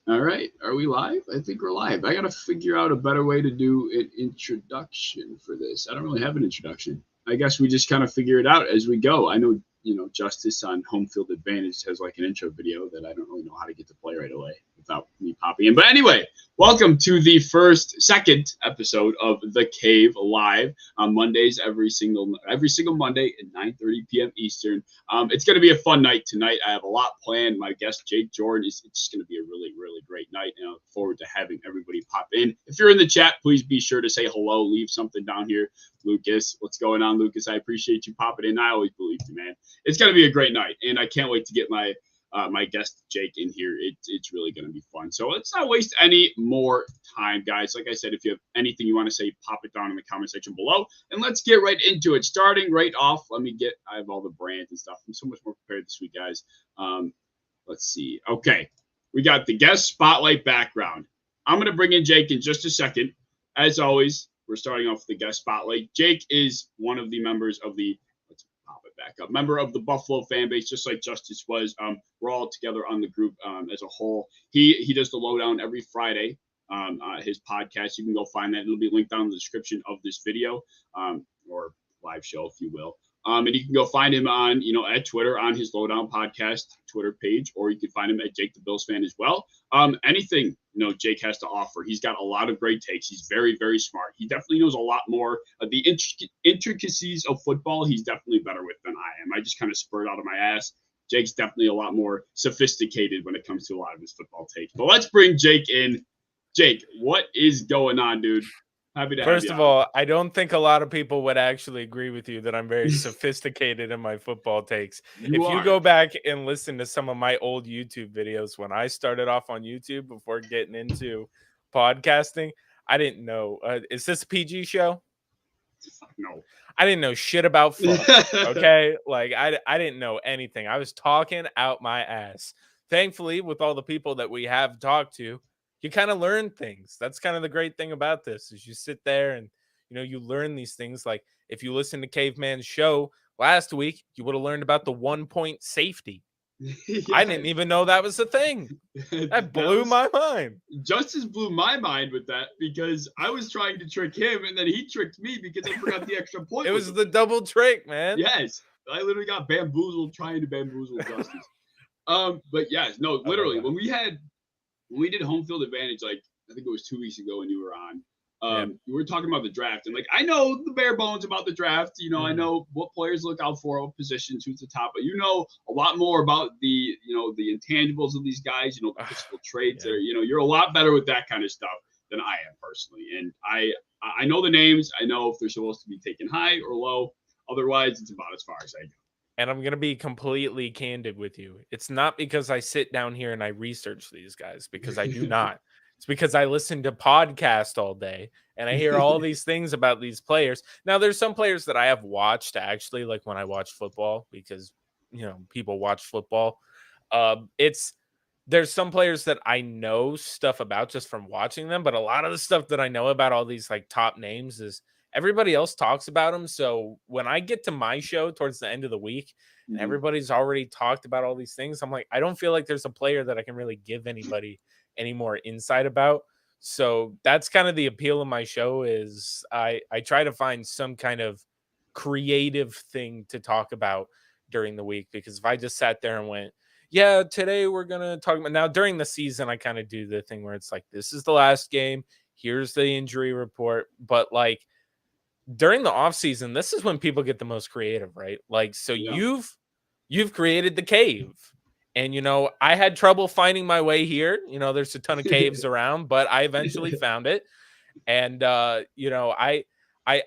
All right. Are we live? I think we're live. I got to figure out a better way to do an introduction for this. I don't really have an introduction. I guess we just kind of figure it out as we go. I know, Justice on Home Field Advantage has like an intro video that I don't really know how to get to play right away without me popping in. But anyway, welcome to the second episode of The Cave Live on Mondays every single Monday at 9:30 p.m. Eastern. It's going to be a fun night tonight. I have a lot planned. My guest, Jake Jordan, it's just going to be a really, really great night. And I look forward to having everybody pop in. If you're in the chat, please be sure to say hello. Leave something down here. Lucas, what's going on, Lucas? I appreciate you popping in. I always believe you, man. It's going to be a great night. And I can't wait to get my guest, Jake, in here. It's really going to be fun. So let's not waste any more time, guys. Like I said, if you have anything you want to say, pop it down in the comment section below. And let's get right into it. Starting right off, I have all the brands and stuff. I'm so much more prepared this week, guys. Let's see. Okay. We got the guest spotlight background. I'm going to bring in Jake in just a second. As always, we're starting off with the guest spotlight. Jake is one of the members of the member of the Buffalo fan base, just like Justice was. We're all together on the group as a whole. He does the lowdown every Friday on his podcast. You can go find that. It'll be linked down in the description of this video or live show, if you will. And you can go find him on, at Twitter on his Lowdown Podcast Twitter page, or you can find him at Jake the Bills fan as well. Anything, Jake has to offer. He's got a lot of great takes. He's very, very smart. He definitely knows a lot more of the intricacies of football. He's definitely better with than I am. I just kind of spurred out of my ass. Jake's definitely a lot more sophisticated when it comes to a lot of his football takes. But let's bring Jake in. Jake, what is going on, dude? Happy to have you. First of all, I don't think a lot of people would actually agree with you that I'm very sophisticated in my football takes. If you go back and listen to some of my old YouTube videos when I started off on YouTube before getting into podcasting, I didn't know. Is this a PG show? No. I didn't know shit about fuck, okay? Like, I didn't know anything. I was talking out my ass. Thankfully, with all the people that we have talked to, you kind of learn things. That's kind of the great thing about this is you sit there and, you learn these things. Like if you listen to Caveman's show last week, you would have learned about the 1-point safety. Yes. I didn't even know that was a thing. That blew my mind. Justice blew my mind with that because I was trying to trick him and then he tricked me because I forgot the extra point. It was the double trick, man. Yes. I literally got bamboozled trying to bamboozle Justice. But yes, no, literally when we did Home Field Advantage, like I think it was 2 weeks ago when you were on, you were talking about the draft. And like, I know the bare bones about the draft. I know what players look out for, what positions, who's the top, but a lot more about the intangibles of these guys, the physical traits. You're a lot better with that kind of stuff than I am personally. And I know the names. I know if they're supposed to be taken high or low. Otherwise, it's about as far as I go. And I'm going to be completely candid with you. It's not because I sit down here and I research these guys, because I do not. It's because I listen to podcasts all day and I hear all these things about these players. Now, there's some players that I have watched actually, like when I watch football, because, people watch football. There's some players that I know stuff about just from watching them. But a lot of the stuff that I know about all these like top names is everybody else talks about them. So when I get to my show towards the end of the week and everybody's already talked about all these things, I'm like, I don't feel like there's a player that I can really give anybody any more insight about. So that's kind of the appeal of my show is I try to find some kind of creative thing to talk about during the week, because if I just sat there and went, yeah, today we're going to talk about, now during the season, I kind of do the thing where it's like, this is the last game. Here's the injury report. But like, during the off season, this is when people get the most creative, right? Like, so you've created the cave, and I had trouble finding my way here. There's a ton of caves around, but I eventually found it. And I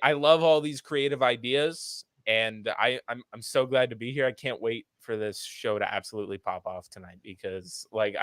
love all these creative ideas, and I'm so glad to be here. I can't wait for this show to absolutely pop off tonight, because like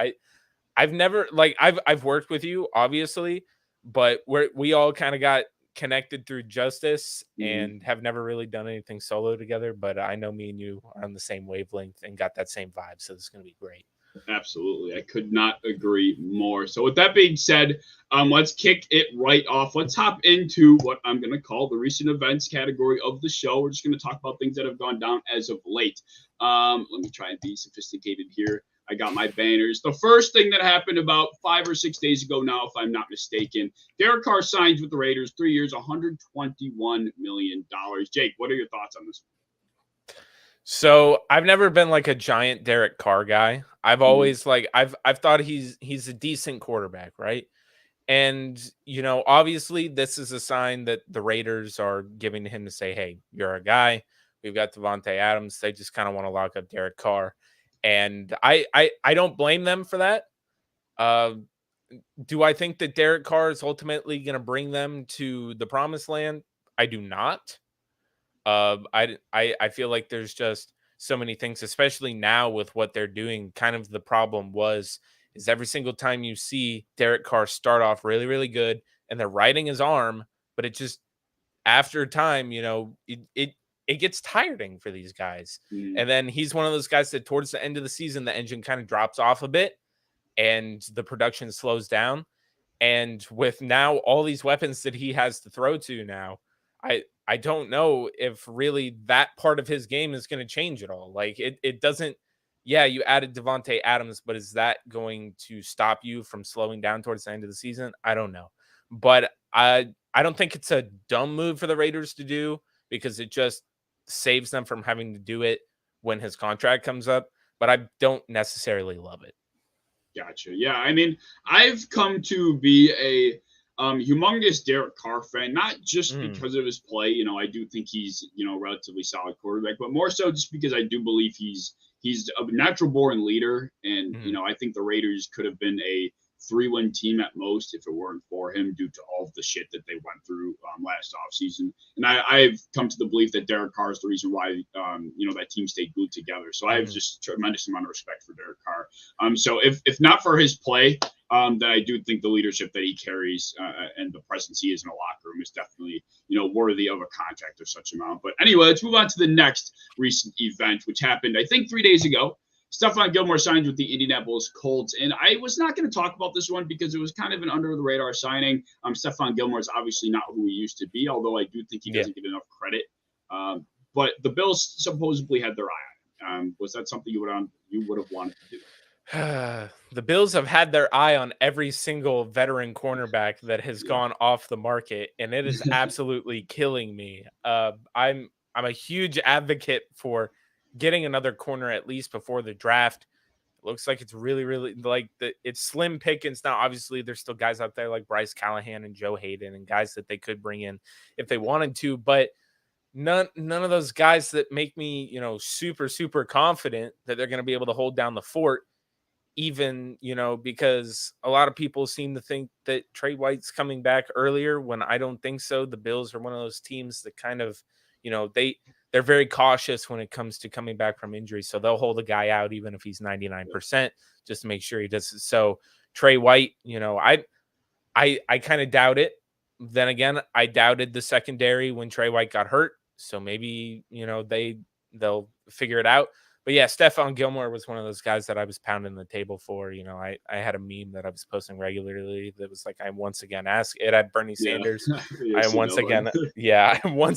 I've never, like, I've worked with you obviously, but we all kind of got connected through Justice and have never really done anything solo together, but I know me and you are on the same wavelength and got that same vibe, so this is going to be great. Absolutely. I could not agree more. So with that being said, let's kick it right off. Let's hop into what I'm going to call the recent events category of the show. We're just going to talk about things that have gone down as of late. Let me try and be sophisticated here. I got my banners. The first thing that happened about 5 or 6 days ago now, if I'm not mistaken, Derek Carr signs with the Raiders, 3 years, $121 million. Jake, what are your thoughts on this? So I've never been like a giant Derek Carr guy. I've always I've thought he's a decent quarterback, right? And obviously this is a sign that the Raiders are giving to him to say, hey, you're a guy. We've got Devontae Adams. They just kind of want to lock up Derek Carr. And I don't blame them for that. Do I think that Derek Carr is ultimately going to bring them to the promised land? I do not. I feel like there's just so many things, especially now with what they're doing. Kind of the problem is every single time you see Derek Carr start off really, really good and they're riding his arm, but it just after time, it gets tiring for these guys. And then he's one of those guys that towards the end of the season, the engine kind of drops off a bit and the production slows down. And with now all these weapons that he has to throw to now, I don't know if really that part of his game is going to change at all. Like it doesn't. Yeah, you added Devontae Adams, but is that going to stop you from slowing down towards the end of the season? I don't know. But I don't think it's a dumb move for the Raiders to do because it just saves them from having to do it when his contract comes up. But I don't necessarily love it. Gotcha. Yeah, I mean, I've come to be a humongous Derek Carr fan, not just because of his play. I do think he's a relatively solid quarterback, but more so just because I do believe he's a natural born leader, and I think the Raiders could have been a 3-win team at most if it weren't for him due to all of the shit that they went through last offseason. And I've come to the belief that Derek Carr is the reason why that team stayed glued together. So I have just tremendous amount of respect for Derek Carr. So if not for his play, then I do think the leadership that he carries and the presence he is in a locker room is definitely worthy of a contract of such amount. But anyway, let's move on to the next recent event, which happened I think 3 days ago. Stefan Gilmore signs with the Indianapolis Colts, and I was not going to talk about this one because it was kind of an under-the-radar signing. Stefan Gilmore is obviously not who he used to be, although I do think he doesn't get enough credit. But the Bills supposedly had their eye on him. Was that something you would have wanted to do? The Bills have had their eye on every single veteran cornerback that has gone off the market, and it is absolutely killing me. I'm a huge advocate for getting another corner at least before the draft. It looks like it's really, really it's slim pickings. Now, obviously, there's still guys out there like Bryce Callahan and Joe Hayden and guys that they could bring in if they wanted to, but none of those guys that make me, super, super confident that they're going to be able to hold down the fort. Even, because a lot of people seem to think that Trey White's coming back earlier when I don't think so. The Bills are one of those teams that kind of, they're very cautious when it comes to coming back from injury. So they'll hold a guy out even if he's 99% just to make sure he does it. So Trey White, I kind of doubt it. Then again, I doubted the secondary when Trey White got hurt. So maybe, they'll figure it out. But yeah, Stefan Gilmore was one of those guys that I was pounding the table for. I had a meme that I was posting regularly that was like, I once again ask it at Bernie Sanders. I'm once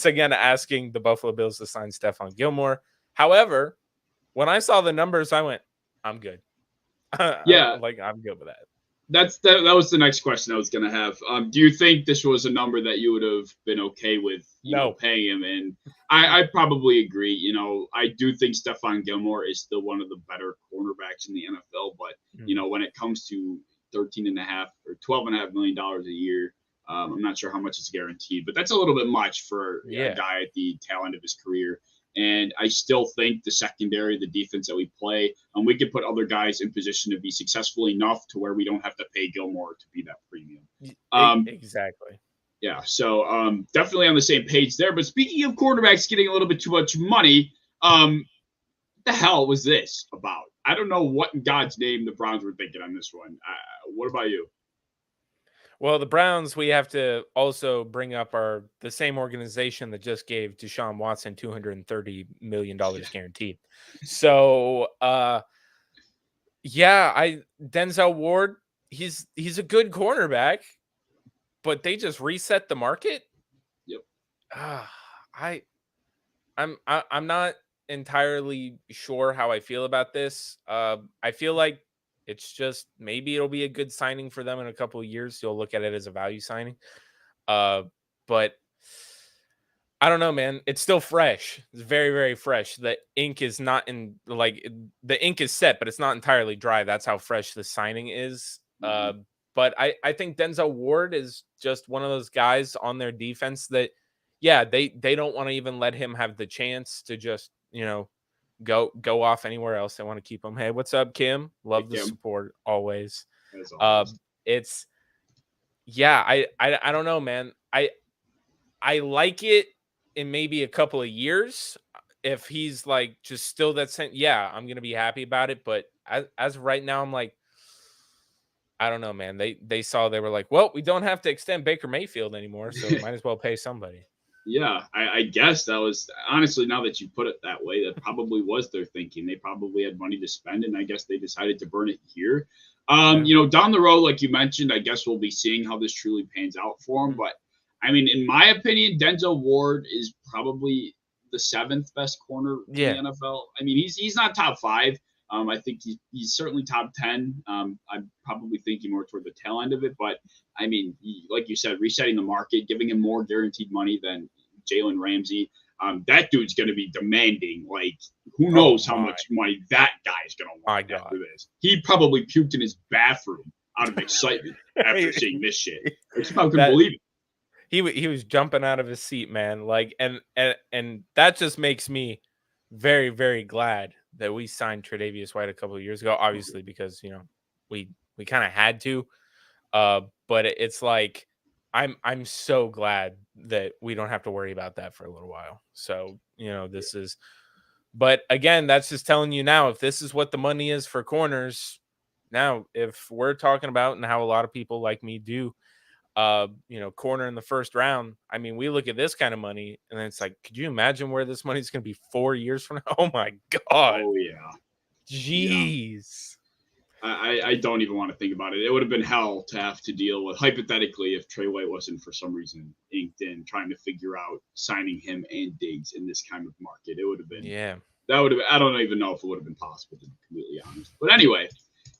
again asking the Buffalo Bills to sign Stefan Gilmore. However, when I saw the numbers, I went, I'm good. I'm good with that. That was the next question I was going to have. Do you think this was a number that you would have been okay with paying him? And I probably agree. I do think Stefan Gilmore is still one of the better cornerbacks in the NFL. But, when it comes to $13.5 or $12.5 million a year, I'm not sure how much is guaranteed. But that's a little bit much for a guy at the tail end of his career. And I still think the secondary, the defense that we play, we could put other guys in position to be successful enough to where we don't have to pay Gilmore to be that premium. Exactly. Yeah, so definitely on the same page there. But speaking of quarterbacks getting a little bit too much money, what the hell was this about? I don't know what in God's name the Browns were thinking on this one. What about you? Well, the Browns, we have to also bring up the same organization that just gave Deshaun Watson $230 million guaranteed. So, Denzel Ward, he's a good cornerback, but they just reset the market. Yep. I'm not entirely sure how I feel about this. I feel like it's just maybe it'll be a good signing for them in a couple of years. You'll look at it as a value signing. But I don't know, man. It's still fresh. It's very, very fresh. The ink is not in the ink is set, but it's not entirely dry. That's how fresh the signing is. But I think Denzel Ward is just one of those guys on their defense that, yeah, they don't want to even let him have the chance to just, go off anywhere else. They want to keep him. Hey, what's up, Kim? Love the support always. As always. It's yeah, I don't know, man. I like it in maybe a couple of years. If he's like just still that same, yeah, I'm gonna be happy about it. But as of right now, I'm like, I don't know, man. They saw, they were like, well, we don't have to extend Baker Mayfield anymore, so we might as well pay somebody. Yeah, I guess that was, honestly, now that you put it that way, that probably was their thinking. They probably had money to spend, and I guess they decided to burn it here. Down the road, like you mentioned, I guess we'll be seeing how this truly pans out for him. But I mean, in my opinion, Denzel Ward is probably the 7th best corner in the NFL. I mean, he's not top 5. I think he's certainly top 10. I'm probably thinking more toward the tail end of it. But, I mean, like you said, resetting the market, giving him more guaranteed money than Jalen Ramsey. That dude's going to be demanding, like, who knows how much money that guy's going to want after this. He probably puked in his bathroom out of excitement after seeing this shit. I couldn't believe it. He was jumping out of his seat, man. Like, and that just makes me very, very glad that we signed Tre'Davious White a couple of years ago. Obviously, because we kind of had to. But it's like I'm so glad that we don't have to worry about that for a little while. So this is. But again, that's just telling you now, if this is what the money is for corners, now if we're talking about, and how a lot of people like me do, corner in the first round. I mean, we look at this kind of money and then it's like, could you imagine where this money is going to be 4 years from now? Oh my God. Oh yeah. Jeez. Yeah. I don't even want to think about it. It would have been hell to have to deal with, hypothetically, if Trey White wasn't for some reason inked in, trying to figure out signing him and Diggs in this kind of market. It would have been, that would have, I don't even know if it would have been possible, to be completely honest. But anyway,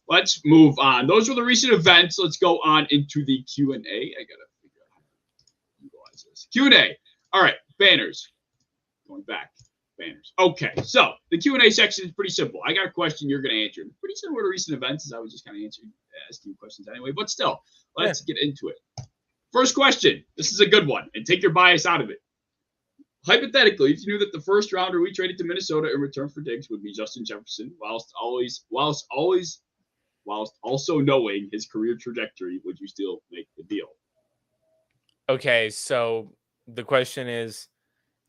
let's move on. Those were the recent events. Let's go on into the Q&A. I got to figure out how to utilize this. Q&A. All right, banners. Going back. Banners. Okay, so the Q&A section is pretty simple. I got a question, you're going to answer. Pretty similar to recent events, as I was just kind of asking questions anyway. But still, let's get into it. First question. This is a good one, and take your bias out of it. Hypothetically, if you knew that the first rounder we traded to Minnesota in return for Diggs would be Justin Jefferson, whilst also knowing his career trajectory, would you still make the deal? Okay, so the question is,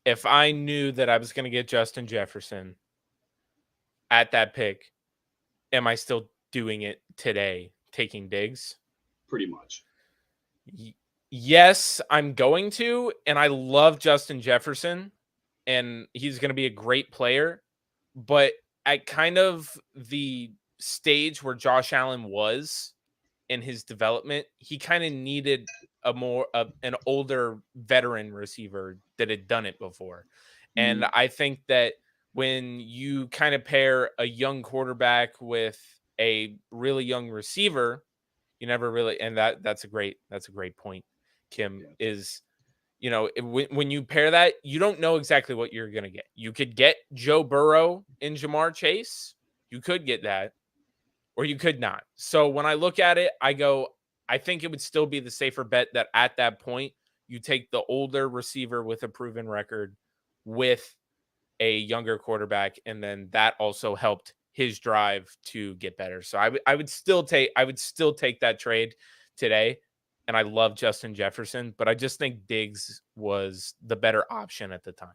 if I knew that I was going to get Justin Jefferson at that pick, am I still doing it today, taking Diggs? Pretty much. Yes, I'm going to, and I love Justin Jefferson, and he's going to be a great player, but at kind of the stage where Josh Allen was in his development, he kind of needed an older veteran receiver that had done it before. And I think that when you kind of pair a young quarterback with a really young receiver, you never really, and that's a great point, Kim, is when you pair that, you don't know exactly what you're going to get. You could get Joe Burrow and Jamar Chase. You could get that, or you could not. So when I look at it, I go, I think it would still be the safer bet that at that point, you take the older receiver with a proven record with a younger quarterback. And then that also helped his drive to get better. So I would still take that trade today. And I love Justin Jefferson, but I just think Diggs was the better option at the time.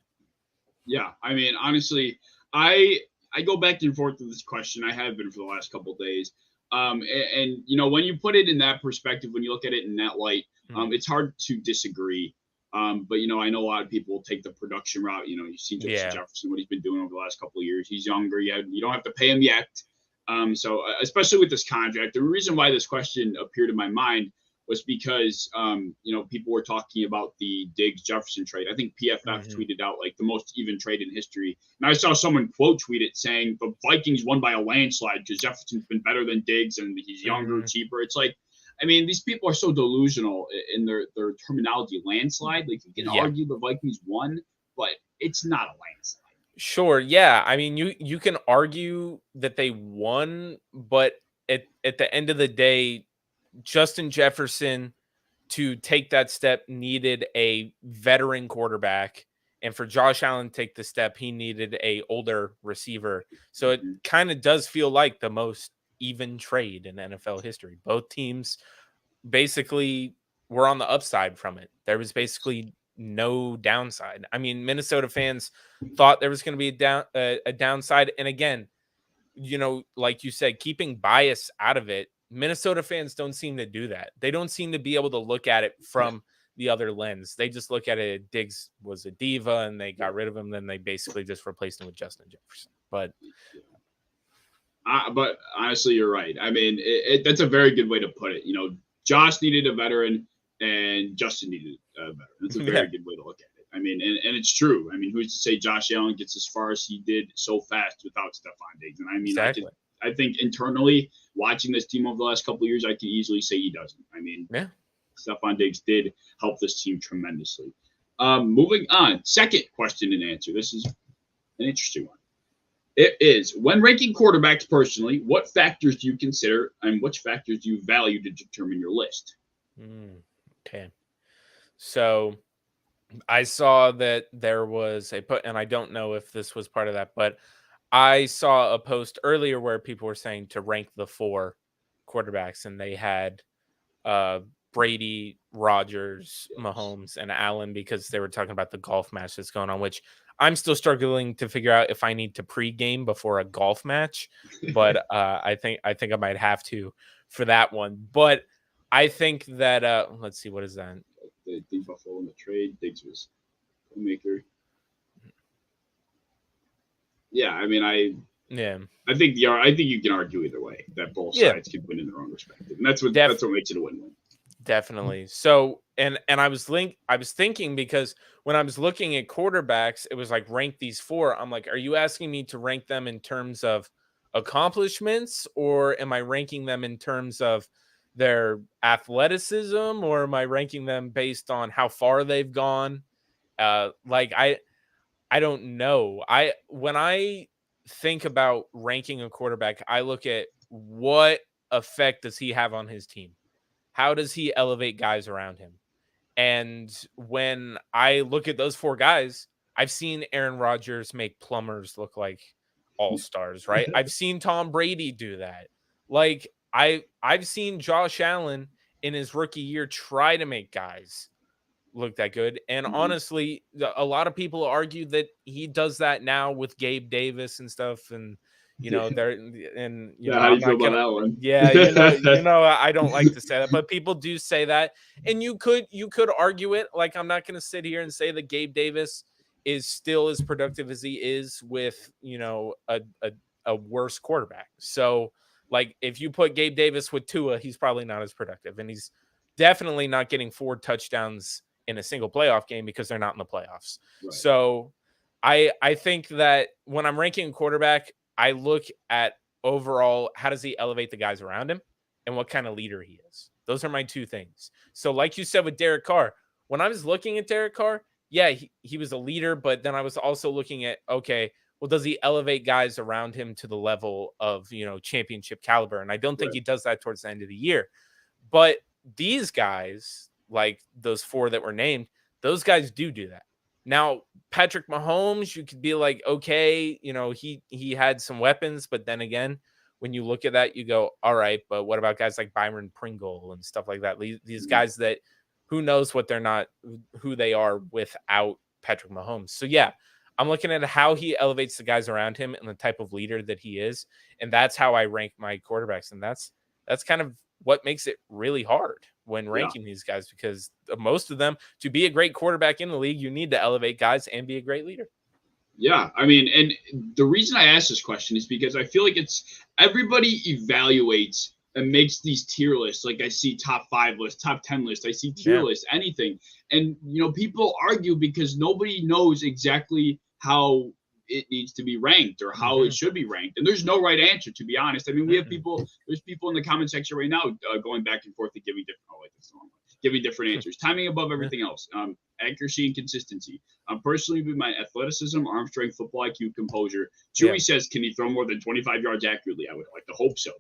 Yeah. I mean, honestly, I go back and forth with this question. I have been for the last couple of days. And when you put it in that perspective, when you look at it in that light, it's hard to disagree. But, I know a lot of people will take the production route. You've seen Justin Jefferson, what he's been doing over the last couple of years. He's younger. You don't have to pay him yet. So especially with this contract, the reason why this question appeared in my mind was because people were talking about the Diggs Jefferson trade. I think PFF tweeted out like the most even trade in history, and I saw someone quote tweet it saying the Vikings won by a landslide because Jefferson's been better than Diggs and he's younger, cheaper. It's like, I mean, these people are so delusional in their terminology. Landslide, like you can argue the Vikings won, but it's not a landslide. Sure, yeah. I mean, you can argue that they won, but at the end of the day, Justin Jefferson to take that step needed a veteran quarterback, and for Josh Allen to take the step, he needed a older receiver. So it kind of does feel like the most even trade in NFL history. Both teams basically were on the upside from it. There was basically no downside. I mean, Minnesota fans thought there was going to be a downside, and again, like you said, keeping bias out of it, Minnesota fans don't seem to do that. They don't seem to be able to look at it from the other lens. They just look at it. Diggs was a diva and they got rid of him. Then they basically just replaced him with Justin Jefferson. But honestly, you're right. I mean, that's a very good way to put it. Josh needed a veteran and Justin needed a veteran. That's a very good way to look at it. I mean, and it's true. I mean, who's to say Josh Allen gets as far as he did so fast without Stefan Diggs? And I mean, exactly. I think internally, watching this team over the last couple of years, I can easily say he doesn't. I mean, Stefan Diggs did help this team tremendously. Moving on, second question and answer. This is an interesting one. It is, when ranking quarterbacks personally, what factors do you consider and which factors do you value to determine your list? Okay. So I saw that there was and I don't know if this was part of that, but I saw a post earlier where people were saying to rank the 4 quarterbacks, and they had Brady, Rodgers, Mahomes, and Allen, because they were talking about the golf match that's going on, which I'm still struggling to figure out if I need to pregame before a golf match, but I think I might have to for that one. But I think that let's see, what is that? The Buffalo in the trade, Diggs was playmaker. Yeah, I mean, I think you can argue either way that both sides can win in their own perspective, and that's what makes it a win-win. Definitely. So, and I was thinking, because when I was looking at quarterbacks, it was like rank these 4. I'm like, are you asking me to rank them in terms of accomplishments, or am I ranking them in terms of their athleticism, or am I ranking them based on how far they've gone? I don't know. When I think about ranking a quarterback, I look at what effect does he have on his team? How does he elevate guys around him? And when I look at those 4 guys, I've seen Aaron Rodgers make plumbers look like all-stars, right? I've seen Tom Brady do that. Like I've seen Josh Allen in his rookie year try to make guys look that good. And honestly, a lot of people argue that he does that now with Gabe Davis and stuff. And, they're, and, how do you feel about that one? Yeah. I don't like to say that, but people do say that. And you could argue it. Like, I'm not going to sit here and say that Gabe Davis is still as productive as he is with, a worse quarterback. So, like, if you put Gabe Davis with Tua, he's probably not as productive. And he's definitely not getting 4 touchdowns in a single playoff game because they're not in the playoffs. Right. So I think that when I'm ranking a quarterback, I look at overall, how does he elevate the guys around him and what kind of leader he is. Those are my 2 things. So like you said with Derek Carr, when I was looking at Derek Carr, he was a leader, but then I was also looking at, okay, well, does he elevate guys around him to the level of, championship caliber? And I don't think he does that towards the end of the year. But these guys, like those 4 that were named, those guys do that. Now, Patrick Mahomes, you could be like, okay, he had some weapons, but then again, when you look at that, you go, all right, but what about guys like Byron Pringle and stuff like that? These guys that who knows who they are without Patrick Mahomes. So yeah, I'm looking at how he elevates the guys around him and the type of leader that he is. And that's how I rank my quarterbacks. And that's kind of what makes it really hard when ranking these guys, because most of them, to be a great quarterback in the league, you need to elevate guys and be a great leader. Yeah, I mean, and the reason I asked this question is because I feel like everybody evaluates and makes these tier lists. Like I see top 5 lists, top 10 lists. I see tier lists, anything. And, people argue because nobody knows exactly how it needs to be ranked or how it should be ranked. And there's no right answer, to be honest. I mean, we have there's people in the comment section right now going back and forth and giving different answers. Timing above everything else. Accuracy and consistency. Personally, with my athleticism, arm strength, football IQ, composure. Chewy says, can he throw more than 25 yards accurately? I would like to hope so.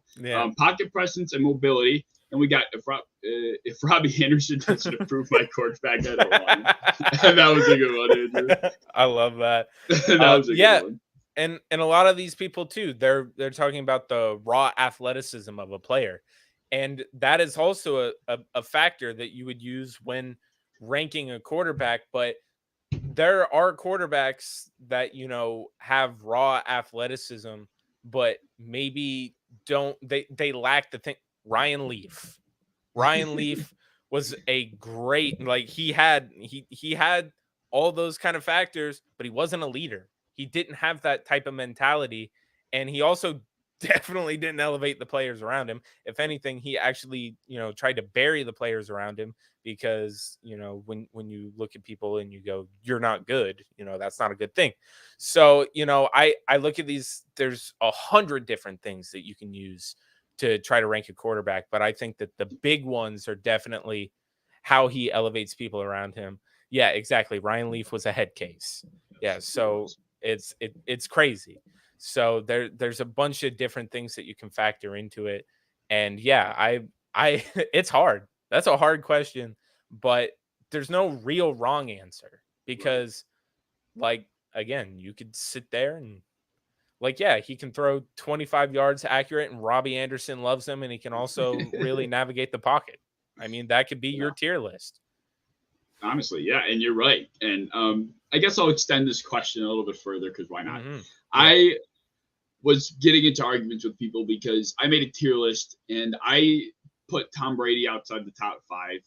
Pocket presence and mobility. And we got if Robbie Anderson doesn't improve my quarterback, I don't want him. That was a good one, Andrew. I love that. That was a good one. And a lot of these people too, they're talking about the raw athleticism of a player. And that is also a factor that you would use when ranking a quarterback. But there are quarterbacks that, have raw athleticism, but maybe they lack the thing. Ryan Leaf was a great, like he had all those kind of factors, but he wasn't a leader. He didn't have that type of mentality. And he also definitely didn't elevate the players around him. If anything, he actually, tried to bury the players around him because, when you look at people and you go, you're not good, that's not a good thing. So, I look at these, there's 100 different things that you can use to try to rank a quarterback. But I think that the big ones are definitely how he elevates people around him. Yeah, exactly. Ryan Leaf was a head case. Yeah. So it's crazy. So there's a bunch of different things that you can factor into it. And yeah, I it's hard. That's a hard question, but there's no real wrong answer because like, again, you could sit there and he can throw 25 yards accurate and Robbie Anderson loves him. And he can also really navigate the pocket. I mean, that could be your tier list. Honestly, yeah, and you're right. And I guess I'll extend this question a little bit further because why not? I was getting into arguments with people because I made a tier list and I put Tom Brady outside the top 5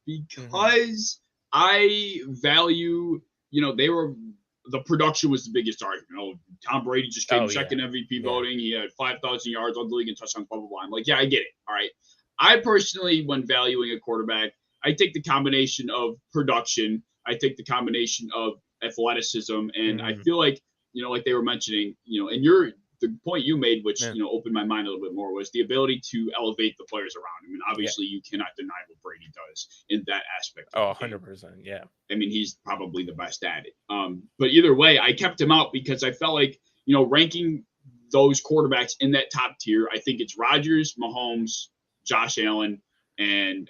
because I value, the production was the biggest argument. Tom Brady just came second MVP voting. He had 5,000 yards on the league and touchdowns, blah, blah, blah. I'm like, yeah, I get it. All right. I personally, when valuing a quarterback, I take the combination of production. I take the combination of athleticism. And I feel like, like they were mentioning, and the point you made, which, opened my mind a little bit more, was the ability to elevate the players around him. And obviously you cannot deny what Brady does in that aspect. 100%. Yeah. I mean, he's probably the best at it. But either way, I kept him out because I felt like, ranking those quarterbacks in that top tier, I think it's Rodgers, Mahomes, Josh Allen, and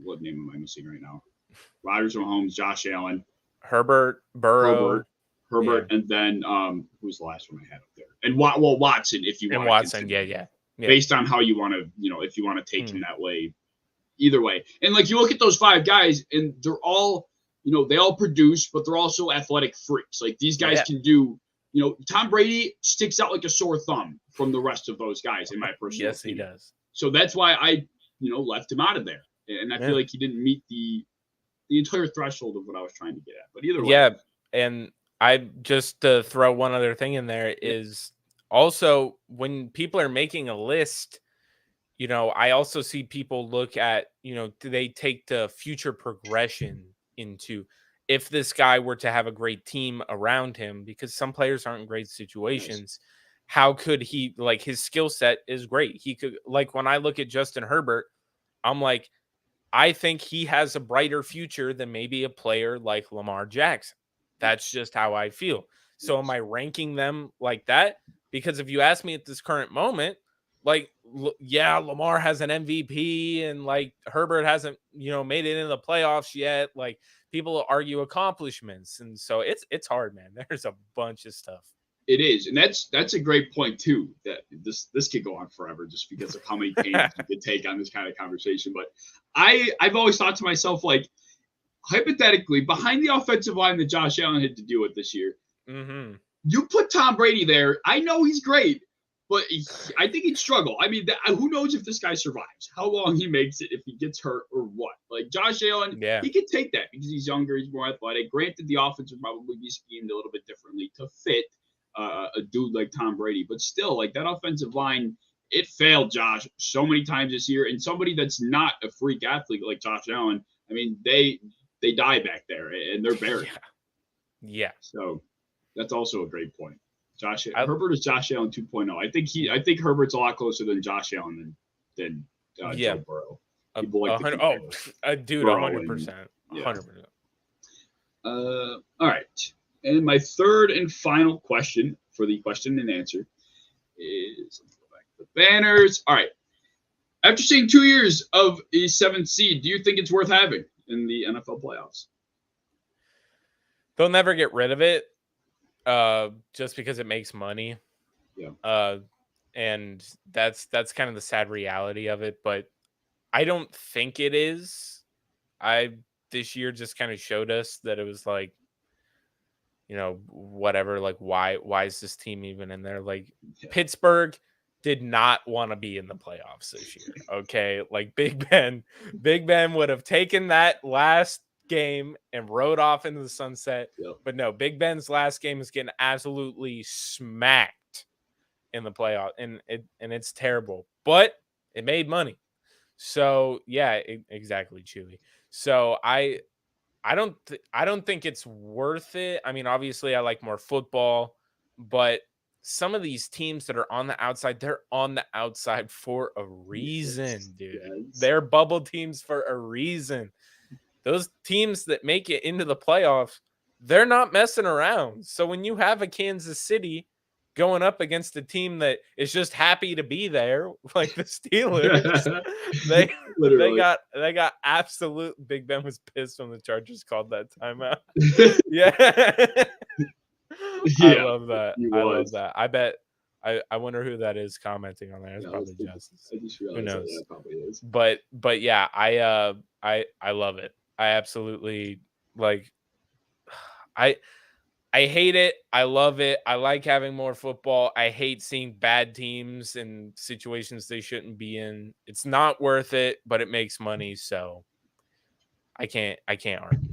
what name am I missing right now? Rodgers, Mahomes, Josh Allen, Herbert, Burrow, and then who's the last one I had up there? And Watson, if you want. And Watson, yeah. Based on how you want to, if you want to take him that way, either way. And like you look at those 5 guys, and they're all, they all produce, but they're also athletic freaks. Like these guys can do. Tom Brady sticks out like a sore thumb from the rest of those guys, in my personal opinion. He does. So that's why I, left him out of there. And I feel like he didn't meet the entire threshold of what I was trying to get at. But either way. Yeah, and I just to throw one other thing in there is also when people are making a list, I also see people look at, do they take the future progression into if this guy were to have a great team around him, because some players aren't in great situations. How could he, like, his skill set is great. He could, like, when I look at Justin Herbert, I'm like, I think he has a brighter future than maybe a player like Lamar Jackson. That's just how I feel. So am I ranking them like that? Because if you ask me at this current moment, like, yeah, Lamar has an MVP and like Herbert hasn't, made it into the playoffs yet. Like people argue accomplishments. And so it's hard, man. There's a bunch of stuff. It is. And that's a great point too, that this could go on forever just because of how many pages you could take on this kind of conversation. But I've always thought to myself, like, hypothetically, behind the offensive line that Josh Allen had to deal with this year, you put Tom Brady there. I know he's great, but I think he'd struggle. I mean, who knows if this guy survives, how long he makes it, if he gets hurt or what. Like Josh Allen, he could take that because he's younger, he's more athletic. Granted, the offense would probably be schemed a little bit differently to fit a dude like Tom Brady, but still, like that offensive line, it failed Josh so many times this year. And somebody that's not a freak athlete like Josh Allen, I mean, they die back there and they're buried. Yeah. So that's also a great point. Herbert is Josh Allen 2.0. I think Herbert's a lot closer than Josh Allen than Joe Burrow. People like dude, 100%. 100%. All right. And my third and final question for the question and answer is, let's go back to the banners. All right. After seeing 2 years of a 7th seed, do you think it's worth having in the NFL playoffs? They'll never get rid of it just because it makes money. Yeah. And that's kind of the sad reality of it. But I don't think it is. This year just kind of showed us that it was like, whatever, like why is this team even in there? Like Pittsburgh did not want to be in the playoffs this year. Okay. Like Big Ben would have taken that last game and rode off into the sunset. Yep. But no, Big Ben's last game is getting absolutely smacked in the playoff. And it's terrible, but it made money. So yeah, exactly, Chewy. So I don't think it's worth it. I mean, obviously I like more football, but some of these teams that are on the outside, they're on the outside for a reason, dude. Yes. They're bubble teams for a reason. Those teams that make it into the playoffs, they're not messing around. So when you have a Kansas City going up against a team that is just happy to be there, like the Steelers, they got absolute. Big Ben was pissed when the Chargers called that timeout. Yeah. I love that. I love that. I bet. I wonder who that is commenting on there. It's probably Justice. I just realized who knows? That probably is. But yeah, I love it. I absolutely like. I hate it. I love it. I like having more football. I hate seeing bad teams in situations they shouldn't be in. It's not worth it, but it makes money, so I can't argue.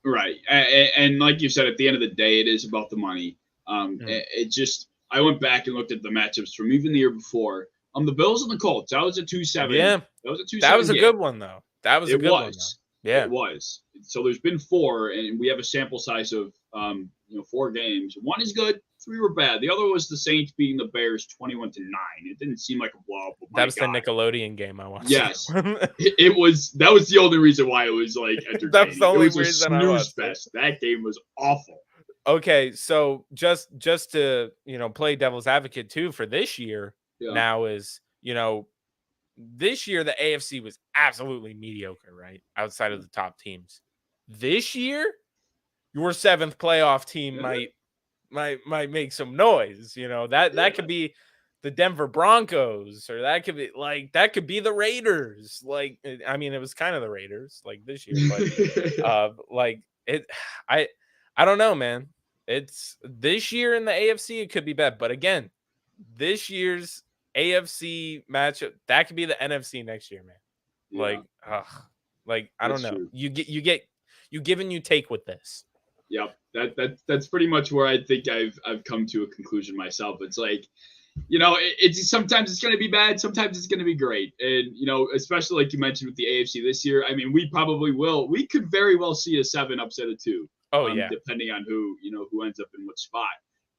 Right. And like you said, at the end of the day, it is about the money. It just, I went back and looked at the matchups from even the year before. The Bills and the Colts, that was a 2-7. Yeah. That was a good one, though. That was a good one, though. Yeah. It was. So there's been 4, and we have a sample size of 4 games. 1 is good, 3 were bad. The other was the Saints beating the Bears 21-9. It didn't seem like a blowout. That was the Nickelodeon game I watched. Yes, it was. That was the only reason why it was like entertaining. That's the only reason I watched it. That game was awful. Okay, so just to play devil's advocate too for this year. Now is this year the AFC was absolutely mediocre, right? Outside of the top teams. This year, your 7th playoff team might make some noise. That could be the Denver Broncos, or that could be the Raiders. Like, I mean, it was kind of the Raiders like this year, but I don't know, man. It's this year in the AFC, it could be bad, but again, this year's AFC matchup, that could be the NFC next year, man. Yeah. I don't know. True. You give and you take with this. Yep. That's pretty much where I think I've come to a conclusion myself. It's like, it's sometimes it's going to be bad, sometimes it's going to be great. And, especially like you mentioned with the AFC this year, I mean, we could very well see a 7 upset of 2. Oh, yeah. Depending on who ends up in what spot.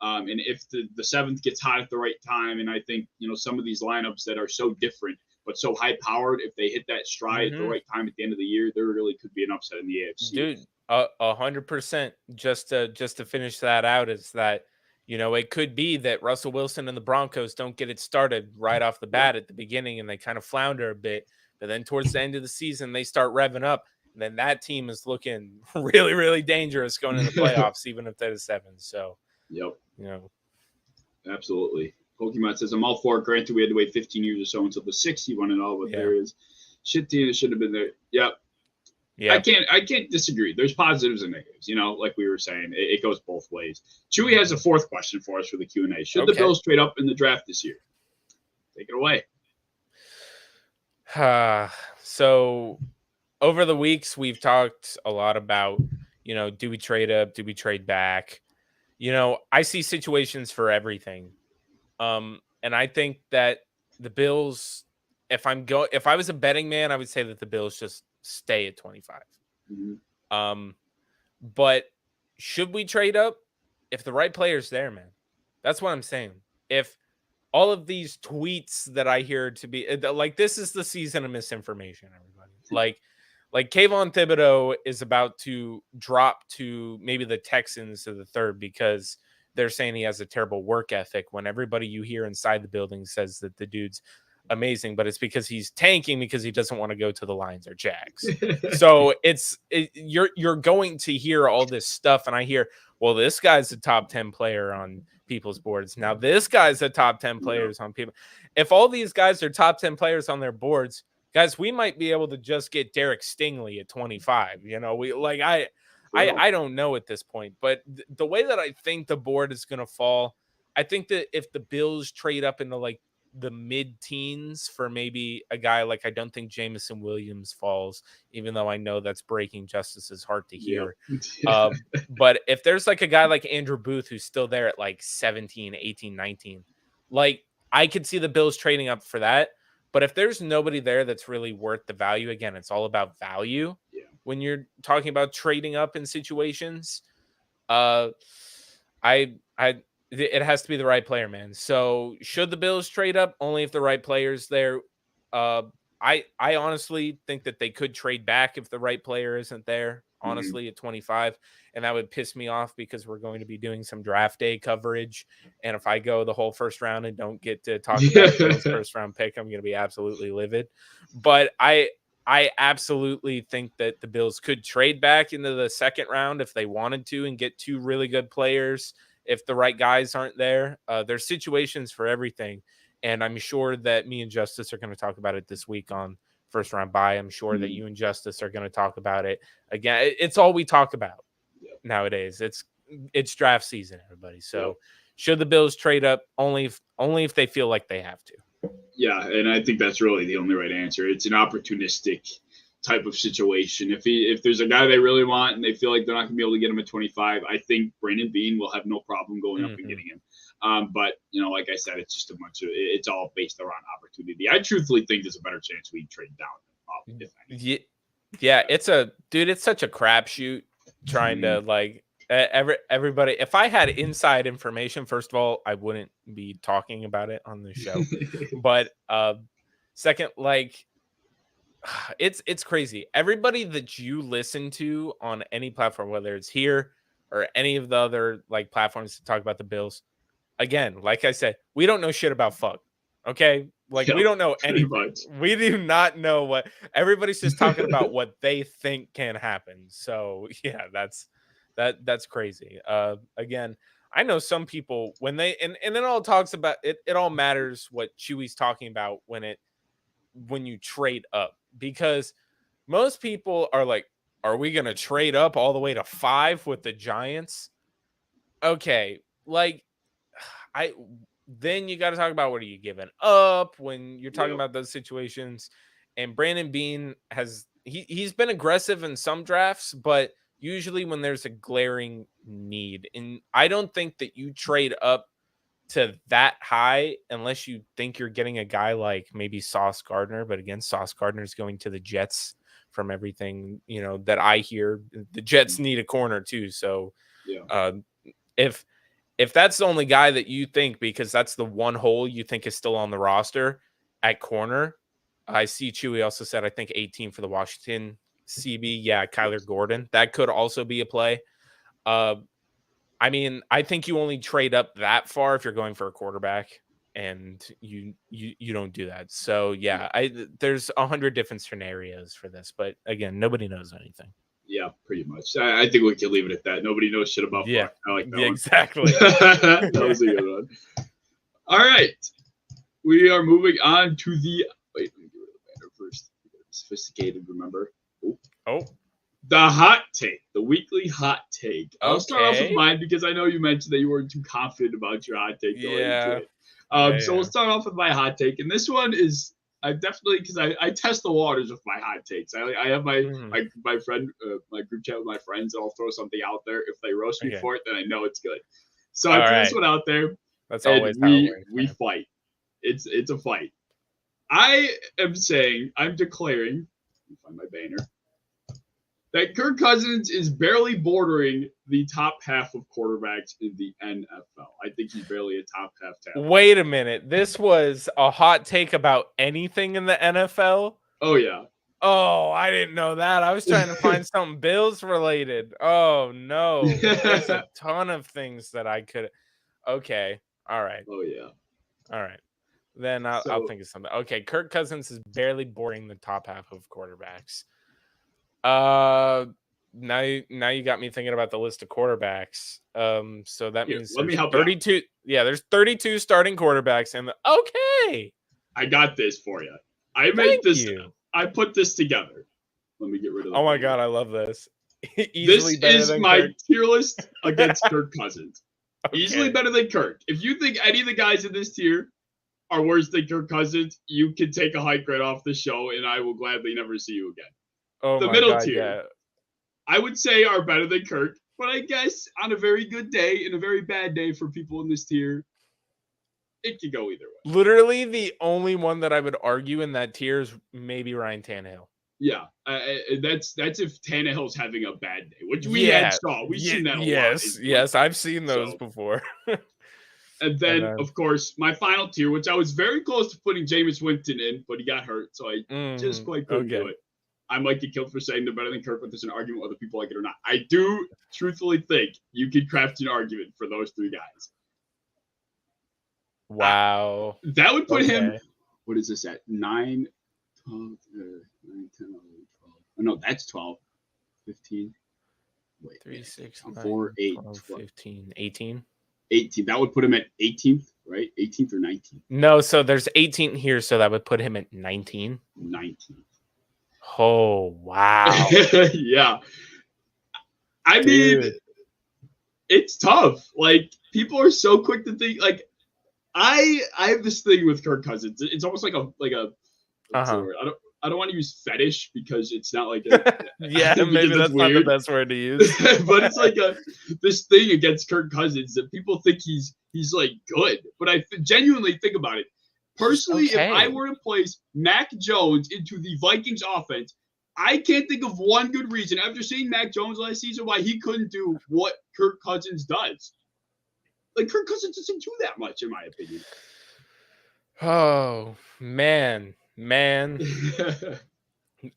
And if the 7th gets hot at the right time, and I think, some of these lineups that are so different, but so high powered, if they hit that stride at the right time at the end of the year, there really could be an upset in the AFC. Dude, 100%. Just to finish that out is that, it could be that Russell Wilson and the Broncos don't get it started right off the bat at the beginning, and they kind of flounder a bit. But then towards the end of the season, they start revving up. And then that team is looking really, really dangerous going into the playoffs, even if they're the 7. So, yep. Absolutely. Pokemon says, I'm all for it. Granted, we had to wait 15 years or so until the 6th he won it all, but there is shit team that should have been there. Yep. Yeah. I can't disagree. There's positives and negatives, like we were saying. It goes both ways. Chewy has a 4th question for us for the Q&A. Should the Bills trade up in the draft this year? Take it away. So over the weeks, we've talked a lot about, do we trade up? Do we trade back? I see situations for everything. And I think that the Bills, if I was a betting man, I would say that the Bills just stay at 25. Mm-hmm. But should we trade up if the right player's there, man? That's what I'm saying. If all of these tweets that I hear to be like, this is the season of misinformation, everybody. Like Kayvon Thibodeau is about to drop to maybe the Texans to the third because they're saying he has a terrible work ethic when everybody you hear inside the building says that the dude's amazing, but it's because he's tanking because he doesn't want to go to the Lions or Jags. So you're going to hear all this stuff, and I hear, well, this guy's a top 10 player on people's boards. Now this guy's a top 10 players on people. If all these guys are top 10 players on their boards, guys, we might be able to just get Derek Stingley at 25. I don't know at this point, but the way that I think the board is going to fall, I think that if the Bills trade up into like the mid-teens for maybe a guy like, I don't think Jameson Williams falls, even though I know that's breaking Justice's heart to hear. Yep. But if there's like a guy like Andrew Booth who's still there at like 17, 18, 19, like I could see the Bills trading up for that. But if there's nobody there that's really worth the value, again, it's all about value. Yeah. When you're talking about trading up in situations, it has to be the right player, man. So should the Bills trade up? Only if the right player's there. I honestly think that they could trade back if the right player isn't there, honestly, at 25. And that would piss me off because we're going to be doing some draft day coverage. And if I go the whole first round and don't get to talk about Bills' first round pick, I'm going to be absolutely livid. But I absolutely think that the Bills could trade back into the second round if they wanted to and get two really good players. If the right guys aren't there, there's situations for everything. And I'm sure that me and Justice are going to talk about it this week on First Round Bye. I'm sure that you and Justice are going to talk about it again. It's all we talk about nowadays. It's draft season, everybody. So should the Bills trade up? Only if they feel like they have to. Yeah, and I think that's really the only right answer. It's an opportunistic type of situation. If there's a guy they really want and they feel like they're not going to be able to get him at 25, I think Brandon Beane will have no problem going up and getting him. But like I said, it's just it's all based around opportunity. I truthfully think there's a better chance we trade down than up. Yeah, it's such a crapshoot trying to like everybody. If I had inside information, first of all, I wouldn't be talking about it on the show. But second, like, it's crazy. Everybody that you listen to on any platform, whether it's here or any of the other like platforms to talk about the Bills, again, like I said, we don't know shit about fuck. Okay, like we don't know anything. We do not know what everybody's just talking about what they think can happen. So yeah, that's crazy. Again, I know some people when they and it all talks about it. It all matters what Chewy's talking about when you trade up, because most people are like, are we going to trade up all the way to 5 with the Giants? Okay. Like then you got to talk about what are you giving up when you're talking about those situations. And Brandon Beane he's been aggressive in some drafts, but usually when there's a glaring need, and I don't think that you trade up to that high unless you think you're getting a guy like maybe Sauce Gardner. But again, Sauce Gardner is going to the Jets from everything, that I hear. The Jets need a corner too. So if that's the only guy that you think, because that's the one hole you think is still on the roster at corner, I see Chewy also said, I think 18 for the Washington CB. Yeah. Kyler Gordon. That could also be a play. I mean, I think you only trade up that far if you're going for a quarterback, and you don't do that. So yeah, there's 100 different scenarios for this, but again, nobody knows anything. Yeah, pretty much. I think we can leave it at that. Nobody knows shit about fuck. I like that one. Exactly. That was a good one. All right. We are moving on to the wait, let me get rid of the banner first. Sophisticated, remember? Oh. The hot take, the weekly hot take. I'll start off with mine because I know you mentioned that you weren't too confident about your hot take going into it. So we'll start off with my hot take. And this one is, I definitely, because I test the waters with my hot takes. I have my friend, my group chat with my friends, and I'll throw something out there. If they roast me for it, then I know it's good. So I put this one out there. That's always how we fight. It's a fight. I am saying, I'm declaring, let me find my banner, that Kirk Cousins is barely bordering the top half of quarterbacks in the NFL. I think he's barely a top half talent. Wait a minute. This was a hot take about anything in the NFL? Oh, yeah. Oh, I didn't know that. I was trying to find something Bills related. Oh, no. There's a ton of things that I could. Okay. All right. Oh, yeah. All right. Then I'll think of something. Okay. Kirk Cousins is barely boarding the top half of quarterbacks. Now you got me thinking about the list of quarterbacks. So that means let me help 32. you out. Yeah, there's 32 starting quarterbacks in the. Okay. I got this for you. I made this. I put this together. Let me get rid of that. Oh my God, I love this. This is my tier list against Kirk Cousins. Okay. Easily better than Kirk. If you think any of the guys in this tier are worse than Kirk Cousins, you can take a hike right off the show, and I will gladly never see you again. Oh, the middle tier, I would say, are better than Kirk, but I guess on a very good day and a very bad day for people in this tier, it could go either way. Literally, the only one that I would argue in that tier is maybe Ryan Tannehill. Yeah, that's if Tannehill's having a bad day, which we saw. We've seen that a lot. Yes, I've seen those before. And then, of course, my final tier, which I was very close to putting Jameis Winston in, but he got hurt, so I just quite couldn't do it. I might get killed for saying they're better than Kirk, but there's an argument whether people like it or not. I do truthfully think you could craft an argument for those three guys. Wow. That would put him, what is this at? 9, 12, 9, 10, 11, 12. Oh, no, that's 12, 15. Wait. 3, 6, 4, 8, 12, 15, 18. 18. That would put him at 18th, right? 18th or 19th? No, so there's 18 here, so that would put him at 19. 19th. Oh, wow. Yeah. I mean, it's tough. Like, people are so quick to think, like, I have this thing with Kirk Cousins. It's almost like a I don't want to use fetish because it's not like maybe that's not the best word to use. But it's like this thing against Kirk Cousins that people think he's like good. But I genuinely think about it. Personally, if I were to place Mac Jones into the Vikings offense, I can't think of one good reason after seeing Mac Jones last season why he couldn't do what Kirk Cousins does. Like, Kirk Cousins doesn't do that much, in my opinion. Oh, man.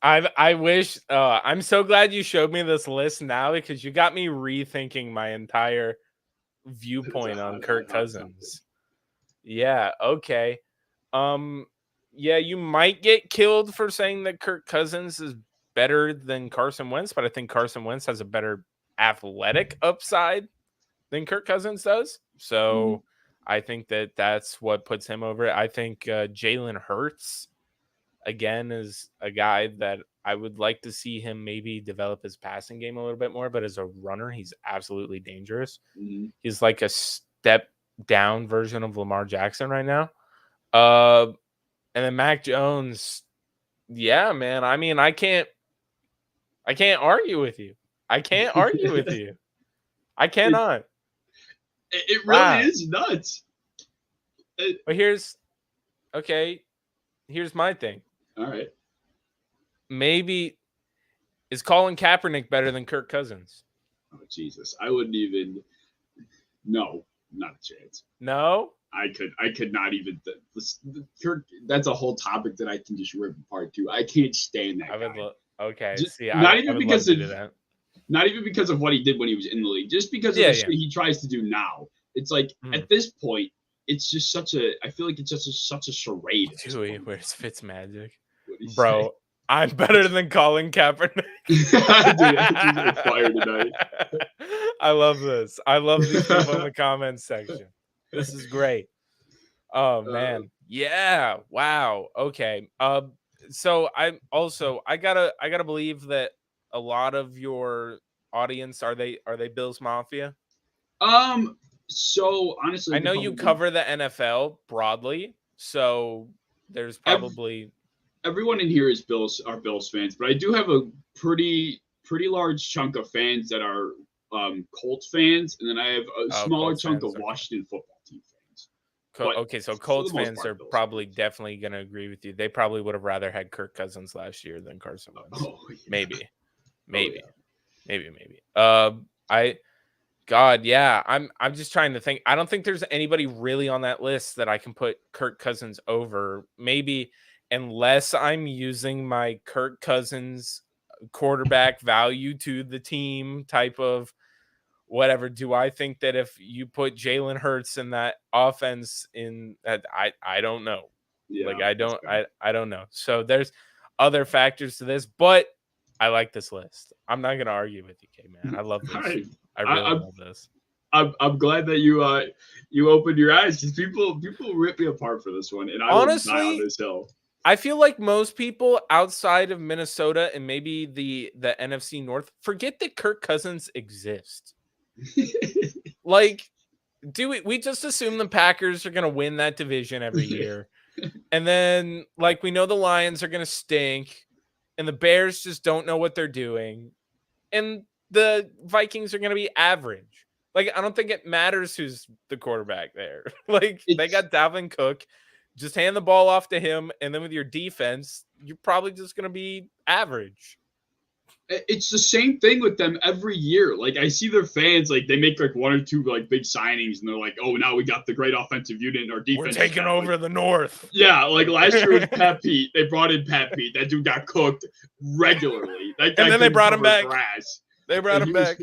I wish I'm so glad you showed me this list now because you got me rethinking my entire viewpoint on Kirk Cousins. Yeah, okay. Yeah, you might get killed for saying that Kirk Cousins is better than Carson Wentz, but I think Carson Wentz has a better athletic upside than Kirk Cousins does. So I think that's what puts him over. I think Jalen Hurts, again, is a guy that I would like to see him maybe develop his passing game a little bit more, but as a runner, he's absolutely dangerous. He's like a step down version of Lamar Jackson right now. And then Mac Jones, yeah, man. I mean, I can't argue with you. I can't argue with you. I cannot. It really is nuts. But here's my thing. All right. Maybe is Colin Kaepernick better than Kirk Cousins? Oh, Jesus. I wouldn't even. No, not a chance. No? I could not even. Kirk, that's a whole topic that I can just rip apart too. I can't stand that guy. Not even because of what he did when he was in the league, just because of the shit he tries to do now. It's like at this point, it's just I feel like it's just such a charade. Dude, where's Fitzmagic? Bro, I'm better than Colin Kaepernick. Dude, fire tonight. I love this. I love these people in the comments section. This is great. Oh man. Yeah. Wow. Okay. So I gotta believe that a lot of your audience are they Bills Mafia? So honestly, I know you cover the NFL broadly, so there's probably everyone in here are Bills fans, but I do have a pretty large chunk of fans that are Colts fans, and then I have a smaller chunk of Washington football team fans. Okay, so Colts fans are probably definitely going to agree with you. They probably would have rather had Kirk Cousins last year than Carson Wentz. Oh, yeah. Maybe. I'm just trying to think. I don't think there's anybody really on that list that I can put Kirk Cousins over. Maybe unless I'm using my Kirk Cousins quarterback value to the team type of whatever. Do I think that if you put Jalen Hurts in that offense in that, I don't know. Yeah, I don't know. So there's other factors to this, but I like this list. I'm not gonna argue with you, K man. I love this. I really love this. I'm glad that you opened your eyes, because people rip me apart for this one, and I honestly will die on this hill. I feel like most people outside of Minnesota and maybe the NFC North forget that Kirk Cousins exists. Like, we just assume the Packers are going to win that division every year. And then, like, we know the Lions are going to stink, and the Bears just don't know what they're doing. And the Vikings are going to be average. Like, I don't think it matters who's the quarterback there. Like, they got Dalvin Cook. Just hand the ball off to him, and then with your defense, you're probably just going to be average. It's the same thing with them every year. Like, I see their fans, like, they make like one or two like big signings, and they're like, "Oh, now we got the great offensive unit in our defense. We're taking over the North." Yeah, like last year with Pat Pete, they brought in Pat Pete. That dude got cooked regularly. That guy and then they brought him back. Grass. They brought him back.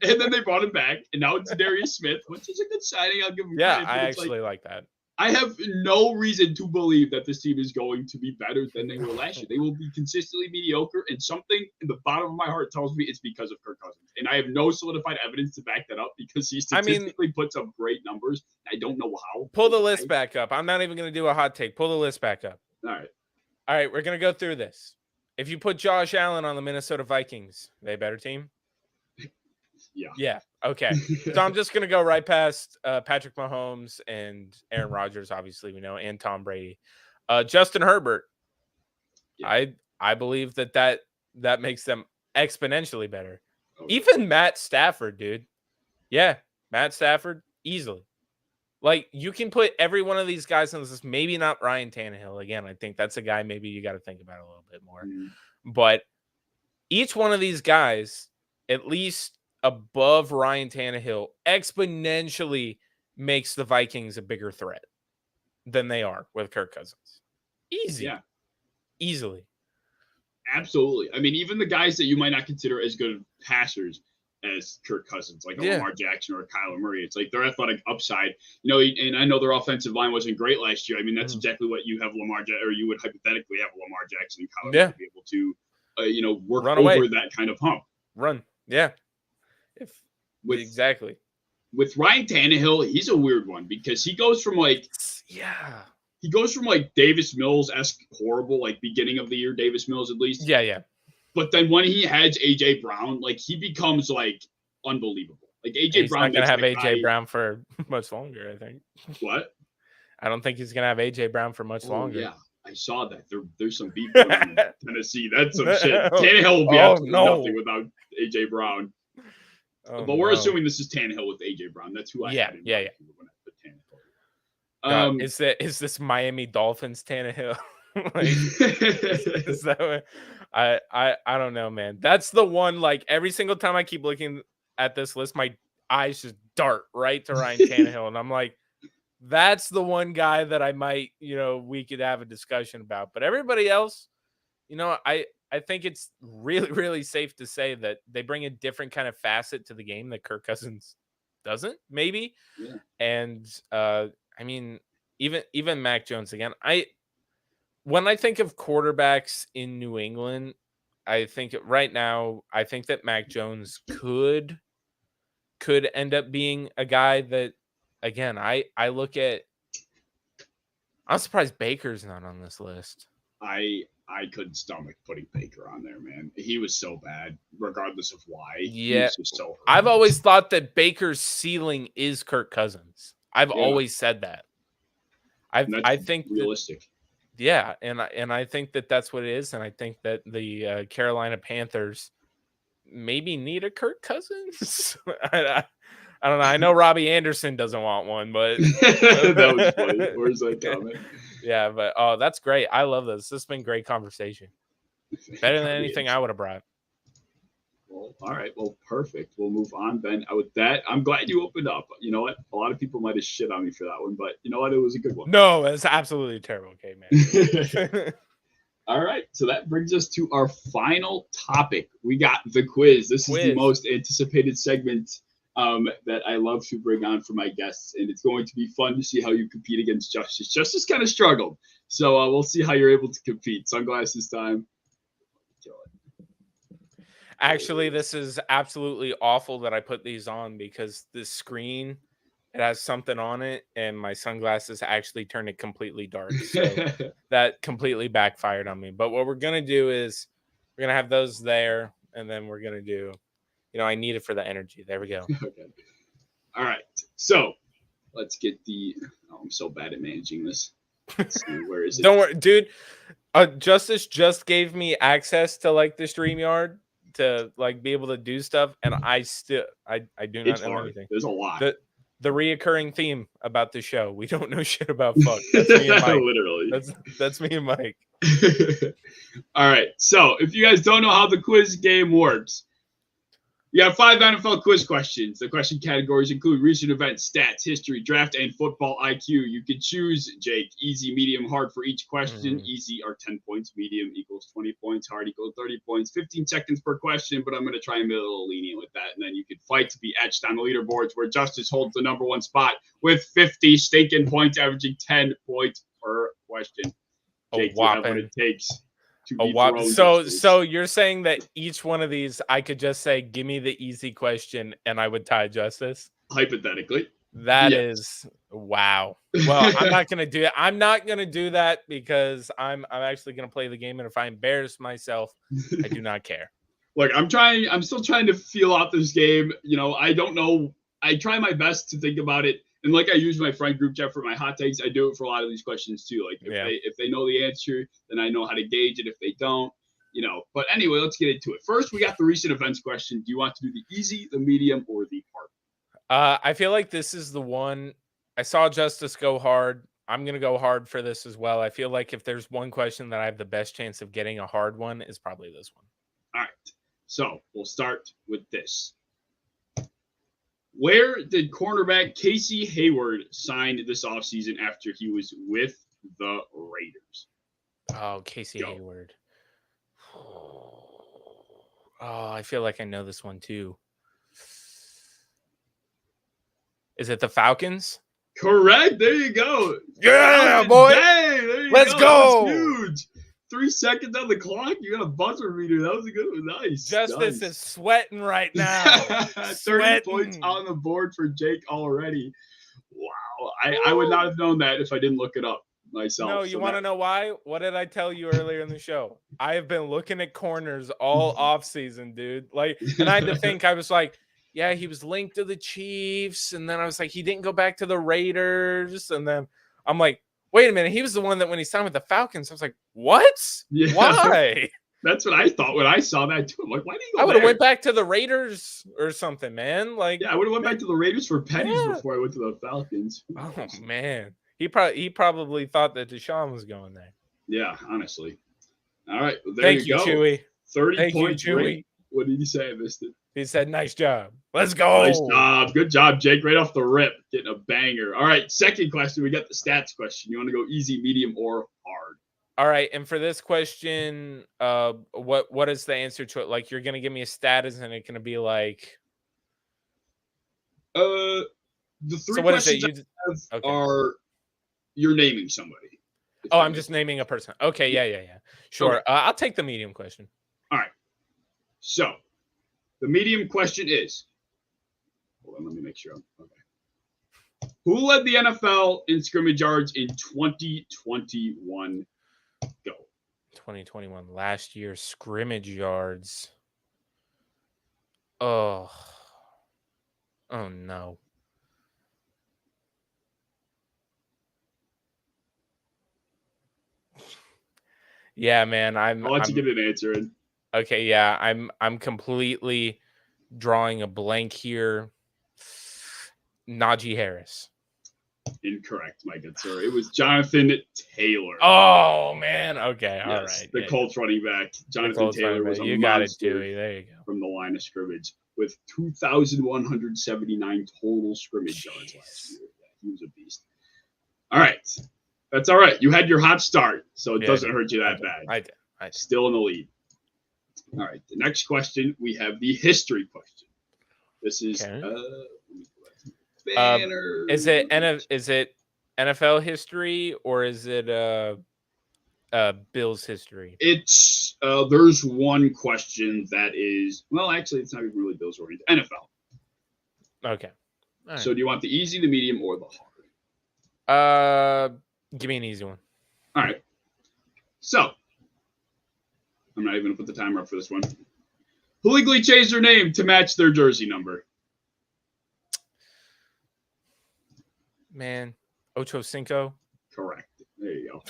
And then they brought him back, and now it's Darius Smith, which is a good signing. I'll give him credit. Yeah, I actually like that. I have no reason to believe that this team is going to be better than they were last year. They will be consistently mediocre, and something in the bottom of my heart tells me it's because of Kirk Cousins. And I have no solidified evidence to back that up, because he statistically puts up great numbers. I don't know how. Pull the list back up. I'm not even going to do a hot take. Pull the list back up. All right, we're going to go through this. If you put Josh Allen on the Minnesota Vikings, are they a better team? Yeah. Okay. So I'm just going to go right past Patrick Mahomes and Aaron Rodgers, obviously, we know, and Tom Brady. Justin Herbert. Yeah. I believe that makes them exponentially better. Okay. Even Matt Stafford, dude. Yeah, Matt Stafford, easily. Like, you can put every one of these guys on this list. Maybe not Ryan Tannehill. Again, I think that's a guy maybe you got to think about a little bit more. But each one of these guys, at least above Ryan Tannehill, exponentially makes the Vikings a bigger threat than they are with Kirk Cousins. Easily. Absolutely. I mean, even the guys that you might not consider as good passers as Kirk Cousins, like a Lamar Jackson or a Kyler Murray, it's like their athletic upside, and I know their offensive line wasn't great last year. I mean, that's exactly what you have or you would hypothetically have Lamar Jackson and Kyler Murray to be able to, work over that kind of hump. Exactly. With Ryan Tannehill, he's a weird one, because he goes from Davis Mills-esque horrible, like beginning of the year Davis Mills at least. Yeah. But then when he has AJ Brown, like, he becomes like unbelievable. Like, AJ Brown. He's not gonna have AJ Brown for much longer, I think. What? I don't think he's gonna have AJ Brown for much longer. Yeah, I saw that. There's some beef going on in Tennessee. That's some shit. Tannehill will be absolutely nothing without AJ Brown. But we're assuming this is Tannehill with AJ Brown. That's who I had in mind when I put Tannehill. Is this Miami Dolphins Tannehill? Is that what, I don't know, man. That's the one. Like, every single time I keep looking at this list, my eyes just dart right to Ryan Tannehill, and I'm like, that's the one guy that I might, we could have a discussion about. But everybody else, I think it's really, really safe to say that they bring a different kind of facet to the game that Kirk Cousins doesn't, maybe. Yeah. And I mean, even Mac Jones again. When I think of quarterbacks in New England, I think right now, I think that Mac Jones could end up being a guy that, again, I look at. I'm surprised Baker's not on this list. I couldn't stomach putting Baker on there, man. He was so bad, regardless of why. Yeah, I've always thought that Baker's ceiling is Kirk Cousins. I've always said that. I think realistic. And I think that that's what it is, and I think that the Carolina Panthers maybe need a Kirk Cousins. I don't know. I know Robbie Anderson doesn't want one, but that was funny. Where's that comment? Yeah, but oh, that's great. I love this. This has been great conversation. Better than anything I would have brought. Well, all right. Well, perfect. We'll move on, Ben. With that, I'm glad you opened up. You know what? A lot of people might have shit on me for that one, but you know what? It was a good one. No, it's absolutely terrible. Okay, man. All right. So that brings us to our final topic. We got the quiz. This is the most anticipated segment that I love to bring on for my guests, and it's going to be fun to see how you compete against Justice. Justice kind of struggled, so we'll see how you're able to compete. Sunglasses time. Actually, this is absolutely awful that I put these on because this screen, it has something on it, and my sunglasses actually turned it completely dark. So that completely backfired on me. But what we're going to do is we're going to have those there, and then we're going to do, I need it for the energy. There we go. Okay. All right. So let's get the, I'm so bad at managing this. Let's see, where is it? Don't worry, dude. Justice just gave me access to like the StreamYard to like be able to do stuff, and I do not know anything. There's a lot. The reoccurring theme about the show, we don't know shit about fuck. That's me and Mike. Literally. That's me and Mike. All right. So if you guys don't know how the quiz game works, you have 5 NFL quiz questions. The question categories include recent events, stats, history, draft, and football IQ. You can choose, Jake, easy, medium, hard for each question. Easy are 10 points, medium equals 20 points, hard equals 30 points, 15 seconds per question, but I'm going to try and be a little lenient with that. And then you can fight to be etched on the leaderboards where Justice holds the #1 spot with 50 stinking points, averaging 10 points per question. Jake, you have what it takes. So you're saying that each one of these, I could just say, give me the easy question, and I would tie Justice? Hypothetically. That is wow. Well, I'm not gonna do it. I'm not gonna do that because I'm actually gonna play the game, and if I embarrass myself, I do not care. Look, I'm still trying to feel out this game. I don't know. I try my best to think about it. And like I use my friend group chat for my hot takes, I do it for a lot of these questions too. Like if they know the answer, then I know how to gauge it. If they don't, But anyway, let's get into it. First, we got the recent events question. Do you want to do the easy, the medium, or the hard? I feel like this is the one. I saw Justice go hard. I'm gonna go hard for this as well. I feel like if there's one question that I have the best chance of getting a hard one, is probably this one. All right. So we'll start with this. Where did cornerback Casey Hayward sign this offseason after he was with the Raiders? Oh, Casey Hayward. Oh, I feel like I know this one too. Is it the Falcons? Correct. There you go. Yeah, boy. Dang, Let's go. That was huge. 3 seconds on the clock. You got a buzzer beater. That was a good one. Nice. Justice is sweating right now. 30 points on the board for Jake already. Wow. I would not have known that if I didn't look it up myself. No, you want to know why? What did I tell you earlier in the show? I have been looking at corners all off season, dude. And I had to think. I was like, yeah, he was linked to the Chiefs, and then I was like, he didn't go back to the Raiders, and then I'm like, wait a minute, he was the one that when he signed with the Falcons, I was like, what? Yeah. Why? That's what I thought when I saw that too. I'm like, why did he go I would have went back to the Raiders or something, man. I would have went back to the Raiders for pennies before I went to the Falcons. Oh man, he probably thought that Deshaun was going there. Yeah, honestly. All right, well, Thank you, Chewy. 30 points, Chewy. What did he say? I missed it. He said, nice job. Let's go. Nice job. Good job, Jake. Right off the rip. Getting a banger. All right. Second question. We got the stats question. You want to go easy, medium, or hard? All right. And for this question, what is the answer to it? Like, you're going to give me a stat, isn't it going to be like? The three questions are you're naming somebody. Oh, I'm just naming a person. Okay. Yeah. Sure. Okay. I'll take the medium question. All right. So, the medium question is, hold on, let me make sure. Okay. Who led the NFL in scrimmage yards in 2021? Go. 2021, last year, scrimmage yards. Oh no. Yeah, man. I'll let you get an answer in. Okay, yeah, I'm completely drawing a blank here. Najee Harris. Incorrect, my good sir. It was Jonathan Taylor. Oh man. Okay. All Yes, right. the Colts running back. Jonathan Taylor was a you got it, monster Dewey. There you go. from the line of scrimmage with 2,179 total scrimmage yards last year. Yeah, he was a beast. All right. That's all right. You had your hot start, so it doesn't hurt you that bad. I did. Still in the lead. All right. The next question, we have the history question. This is is it NFL history or is it Bills history? It's there's one question that is, well, actually it's not even really Bills oriented. NFL. Okay. All right. So do you want the easy, the medium, or the hard? Give me an easy one. All right. So I'm not even gonna put the timer up for this one. Who legally changed their name to match their jersey number? Man, Ocho Cinco. Correct. There you go.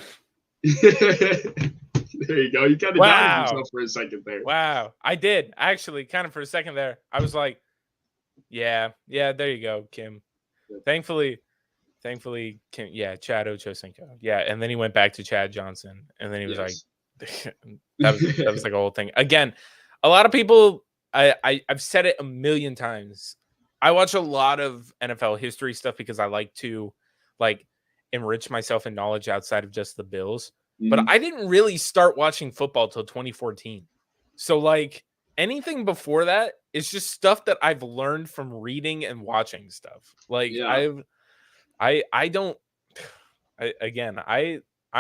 There you go. You kind of doubted yourself for a second there. Wow. I did. Actually, kind of for a second there. I was like, yeah, there you go, Kim. Thankfully, Kim, Chad Ochocinco. Yeah, and then he went back to Chad Johnson. And then he was like, that was like a whole thing. Again, a lot of people, I've said it a million times. I watch a lot of NFL history stuff because I like to enrich myself in knowledge outside of just the Bills. But I didn't really start watching football till 2014. So anything before that is just stuff that I've learned from reading and watching stuff. I'm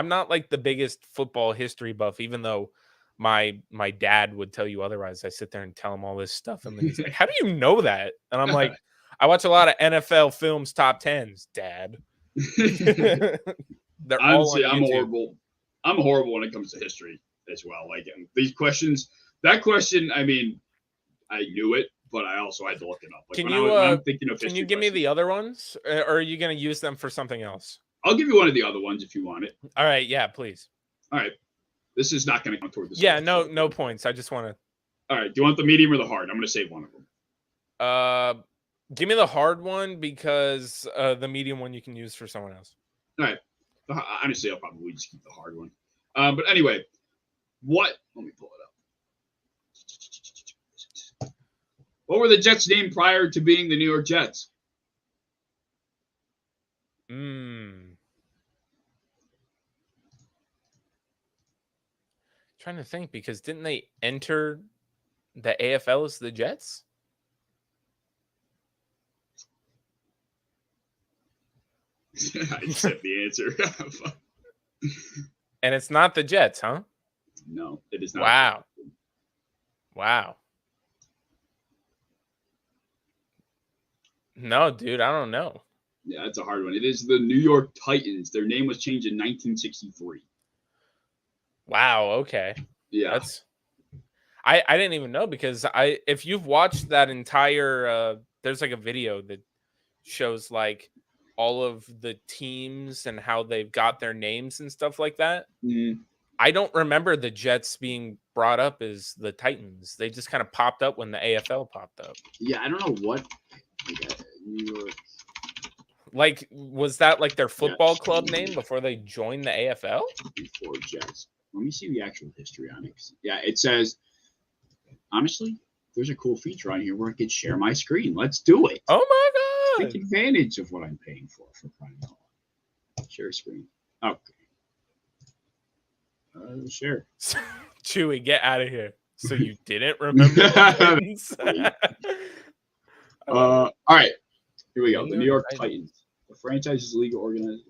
not like the biggest football history buff, even though my dad would tell you otherwise. I sit there and tell him all this stuff, and then he's like, "How do you know that?" And I'm like, "I watch a lot of NFL films, top 10s, Dad." Honestly, I'm horrible when it comes to history as well. These questions, that question, I mean, I knew it, but I also had to look it up. Can you give me the other ones, or are you going to use them for something else? I'll give you one of the other ones if you want it. All right, yeah, please. All right. This is not going to count toward this. Yeah, no points. I just want to. All right. Do you want the medium or the hard? I'm going to save one of them. Give me the hard one because the medium one you can use for someone else. All right. Honestly, I'll probably just keep the hard one. But anyway, let me pull it up. What were the Jets named prior to being the New York Jets? Trying to think, because didn't they enter the AFL as the Jets? I said the answer. And it's not the Jets, huh? No, it is not. Wow. No, dude, I don't know. Yeah, that's a hard one. It is the New York Titans. Their name was changed in 1963. Wow. Okay. Yeah. I didn't even know, because if you've watched that entire there's a video that shows all of the teams and how they've got their names and stuff like that. Mm-hmm. I don't remember the Jets being brought up as the Titans. They just kind of popped up when the AFL popped up. Yeah, I don't know what. New York. Was that their football club name before they joined the AFL? Before Jets. Let me see the actual history on it. Yeah, it says, honestly, there's a cool feature on here where I could share my screen. Let's do it. Oh my God. Take advantage of what I'm paying for crying out loud. Share screen. Okay. Share. Chewy, get out of here. So you didn't remember? All right. Here we go. The New York Titans. The franchise is legal organized.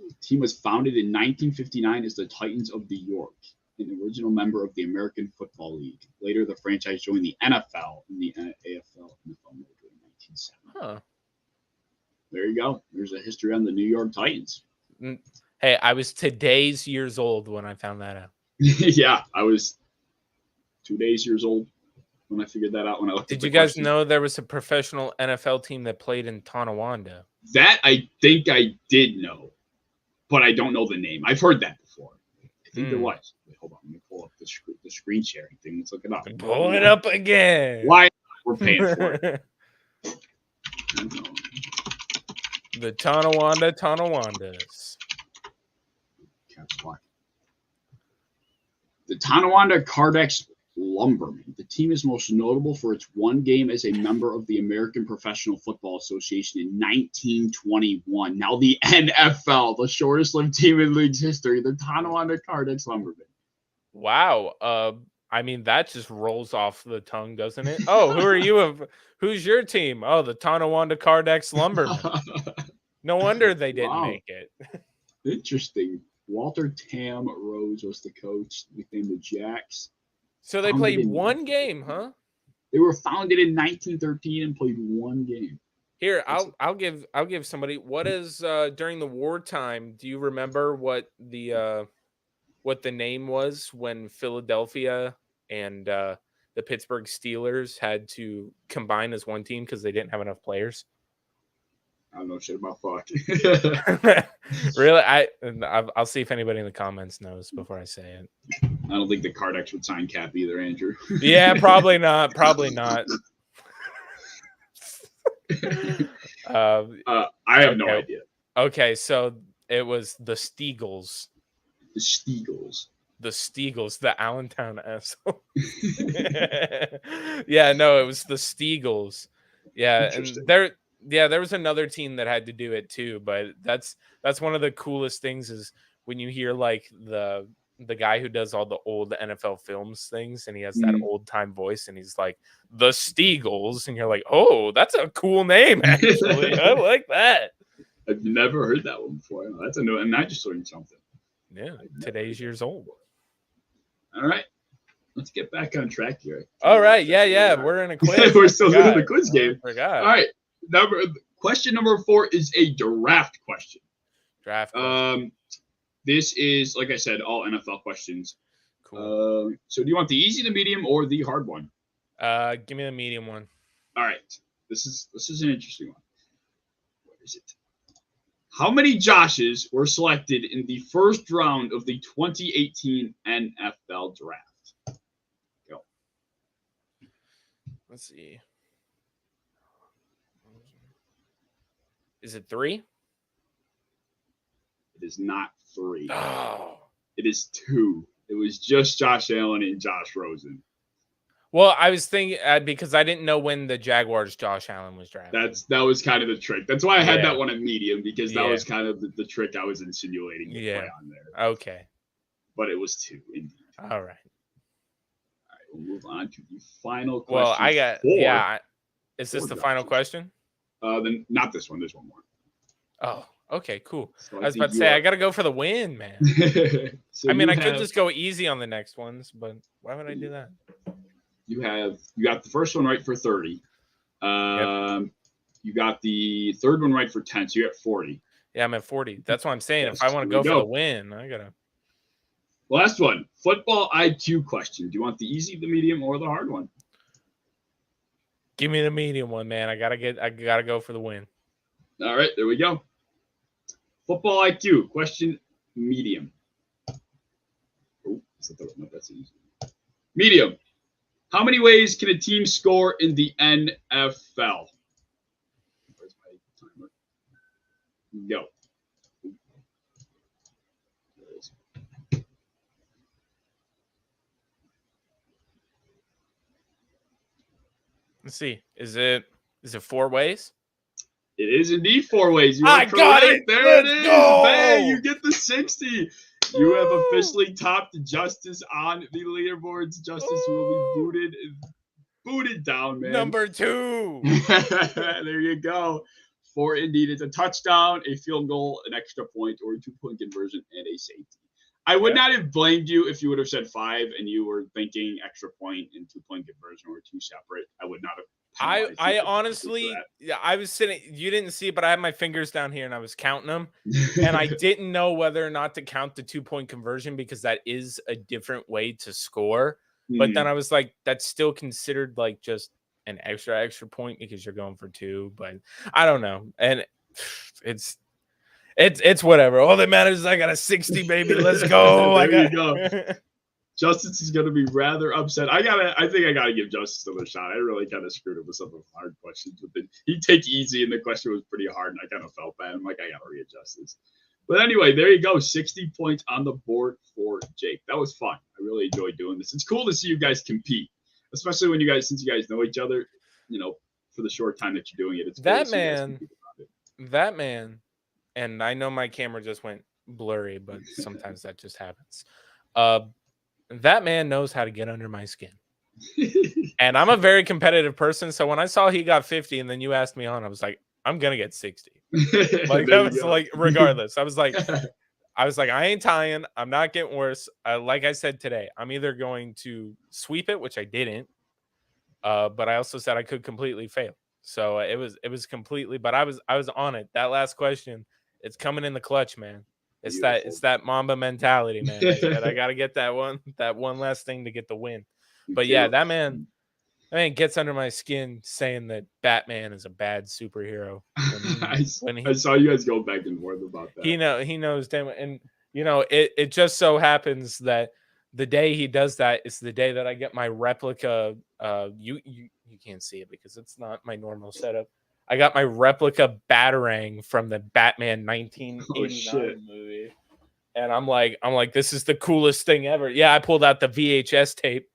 The team was founded in 1959 as the Titans of New York, an original member of the American Football League. Later, the franchise joined the NFL and the AFL in 1970. Huh. There you go. There's a history on the New York Titans. Hey, I was today's years old when I found that out. Yeah, I was 2 days years old when I figured that out. When I looked. Did you guys know there was a professional NFL team that played in Tonawanda? That I think I did know, but I don't know the name. I've heard that before. I think there was. Wait, hold on. Let me pull up the screen sharing thing. Let's look it up. Pull it up again. Why? We're paying for it. The Tonawondas. The Tonawanda Cardex Lumbermen. The team is most notable for its one game as a member of the American Professional Football Association in 1921. Now the NFL, the shortest-lived team in league's history, the Tonawanda Cardex Lumbermen. Wow. I mean, that just rolls off the tongue, doesn't it? Oh, who are you? Who's your team? Oh, the Tonawanda Cardex Lumbermen. No wonder they didn't make it. Interesting. Walter Tam Rose was the coach. Nicknamed the Jacks. So they played one game, huh? They were founded in 1913 and played one game. Here, I'll give somebody. What is during the wartime? Do you remember what the name was when Philadelphia and the Pittsburgh Steelers had to combine as one team because they didn't have enough players? I don't know shit about fuck. Really? I'll see if anybody in the comments knows before I say it. I don't think the Cardex would sign Cap either, Andrew. Yeah, probably not. Probably not. I have no idea. Okay, so it was the Steagles. The Steagles. The Steagles, the Allentown asshole. Yeah, no, it was the Steagles. Yeah, and there was another team that had to do it too, but that's one of the coolest things is when you hear like the guy who does all the old NFL films things and he has that old time voice and he's like the Steagles and you're like, oh, that's a cool name actually. I like that. I've never heard that one before. That's a new, and I just learned something. Yeah, today's years old. All right, let's get back on track here. All right, yeah, we're in a quiz. We're still doing the quiz game. I forgot. All right, question number 4 is a draft question. This is, like I said, all NFL questions. Cool. So do you want the easy, the medium, or the hard one? Give me the medium one. All right, this is an interesting one. Where is it? How many Joshes were selected in the first round of the 2018 NFL draft? Go. Let's see. Is it 3? It is not 3. Oh. It is 2. It was just Josh Allen and Josh Rosen. Well, I was thinking because I didn't know when the Jaguars' Josh Allen was drafted. That was kind of the trick. That's why I had that one at medium because that was kind of the trick I was insinuating to play on there. Okay. But it was 2 indeed. All right. We'll move on to the final question. Well, I got 4. Is this the final question? Then not this one. There's one more. Oh, okay, cool. So I was about to say I got to go for the win, man. So I mean, I could just go easy on the next ones, but why would I do that? You got the first one right for 30. You got the third one right for 10, so you're at 40. Yeah, I'm at 40. That's what I'm saying. If I want to go for the win, I gotta. Last one, football IQ question. Do you want the easy, the medium, or the hard one? Give me the medium one, man. I gotta go for the win. All right, there we go. Football IQ question, medium. Oh, no, that's easy. Medium. How many ways can a team score in the NFL? Where's my timer? Go. Let's see. Is it 4 ways? It is indeed 4 ways. I got it. There it is. Bang, you get the 60. You have officially topped Justice on the leaderboards. Justice will be booted down, man. Number 2. There you go. 4 indeed. It's a touchdown, a field goal, an extra point, or a 2-point conversion, and a safety. I would not have blamed you if you would have said 5 and you were thinking extra point and 2-point conversion were 2 separate. I would not have. I honestly, I was sitting, you didn't see it, but I had my fingers down here and I was counting them and I didn't know whether or not to count the 2-point conversion because that is a different way to score. But then I was like, that's still considered like just an extra point because you're going for 2, but I don't know. And it's whatever. All that matters is I got a 60, baby. Let's go. There you go. Justice is going to be rather upset. I think I gotta give Justice another shot. I really kind of screwed him with some of the hard questions. But he'd take easy, and the question was pretty hard, and I kind of felt bad. I'm like, I gotta read Justice. But anyway, there you go. 60 points on the board for Jake. That was fun. I really enjoyed doing this. It's cool to see you guys compete, especially when since you guys know each other, for the short time that you're doing it. It's cool that man, that man, and I know my camera just went blurry, but sometimes that just happens. That man knows how to get under my skin. And I'm a very competitive person. So when I saw he got 50 and then you asked me on, I was like, I'm going to get 60. Like, I was like, regardless, I was like, I ain't tying. I'm not getting worse. Like I said today, I'm either going to sweep it, which I didn't. But I also said I could completely fail. So it was completely, but I was on it. That last question, it's coming in the clutch, man. It's Beautiful. It's that Mamba mentality, man. I got to get that one last thing to get the win. But yeah, that man gets under my skin saying that Batman is a bad superhero. I saw you guys go back and forth about that. He knows damn it. And it just so happens that the day he does that is the day that I get my replica. You can't see it because it's not my normal setup. I got my replica Batarang from the Batman 1989 movie. And I'm like, this is the coolest thing ever. Yeah, I pulled out the VHS tape.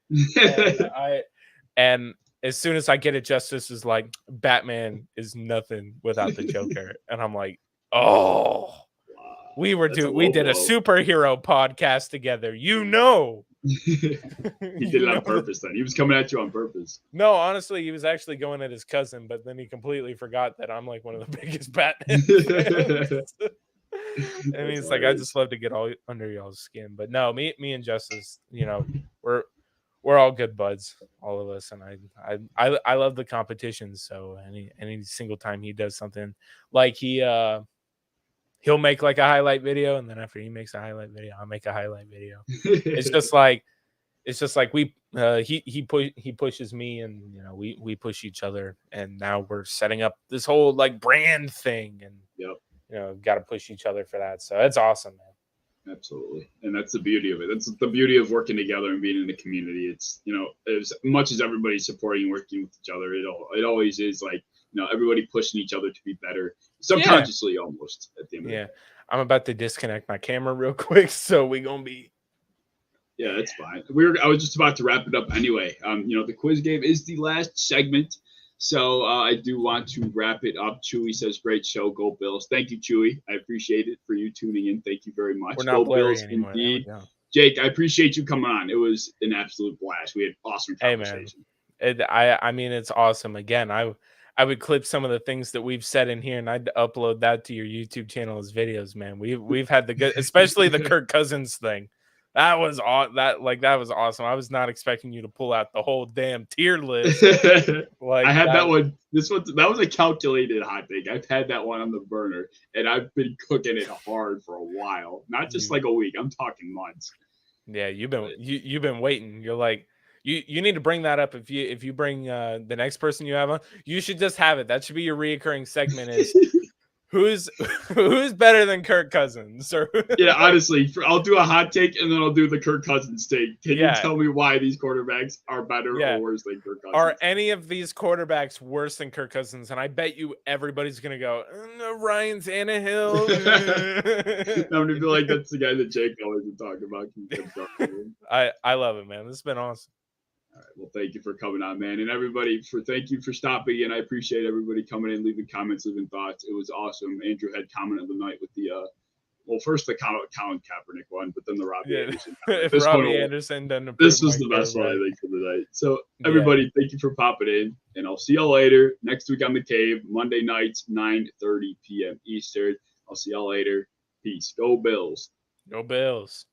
And as soon as I get it, Justice is like, Batman is nothing without the Joker. And I'm like, oh, we did a superhero podcast together. He did it on purpose then. He was coming at you on purpose. No, honestly, he was actually going at his cousin, but then he completely forgot that I'm like one of the biggest Batman fans. And he's like, I just love to get all under y'all's skin. But no, me and Justice, we're all good buds, all of us. And I love the competition. So any single time he does something like he'll make like a highlight video, and then after he makes a highlight video, I'll make a highlight video. It's just like he pushes me, and we push each other, and now we're setting up this whole like brand thing, and got to push each other for that. So it's awesome, man. Absolutely. And that's the beauty of it. That's the beauty of working together and being in the community. It's as much as everybody's supporting and working with each other, it always is like everybody pushing each other to be better, subconsciously almost at the end of the day. I'm about to disconnect my camera real quick, so we're gonna be. Yeah, that's fine. I was just about to wrap it up anyway. The quiz game is the last segment, so I do want to wrap it up. Chewy says, "Great show, go Bills!" Thank you, Chewy. I appreciate it for you tuning in. Thank you very much. We're not go Bills, anymore. indeed. Jake, I appreciate you coming on. It was an absolute blast. We had awesome conversation. Hey, man. I mean, it's awesome. Again, I would clip some of the things that we've said in here, and I'd upload that to your YouTube channel as videos, man. We've had the good, especially the Kirk Cousins thing. That was awesome. I was not expecting you to pull out the whole damn tier list. I had that one. That was a calculated hot take. I've had that one on the burner, and I've been cooking it hard for a while. Not just like a week. I'm talking months. Yeah, you've been waiting. You're like, you need to bring that up if you bring the next person you have on. You should just have it. That should be your reoccurring segment. Is who's better than Kirk Cousins? Or yeah, honestly, I'll do a hot take and then I'll do the Kirk Cousins take. Can you tell me why these quarterbacks are better or worse than Kirk Cousins? Are any of these quarterbacks worse than Kirk Cousins? And I bet you everybody's gonna go, no, Ryan Tannehill. I'm gonna be like, that's the guy that Jake always been talking about. I love it, man. This has been awesome. All right. Well, thank you for coming on, man. And everybody, thank you for stopping in. I appreciate everybody coming in, leaving comments, leaving thoughts. It was awesome. Andrew had comment of the night with the, first the Colin Kaepernick one, but then the Robbie Anderson. Anderson doesn't approve. This was the best one, I think, for the night. So, everybody, thank you for popping in. And I'll see y'all later. Next week on The Cave, Monday nights, 9:30 p.m. Eastern. I'll see y'all later. Peace. Go Bills. Go Bills.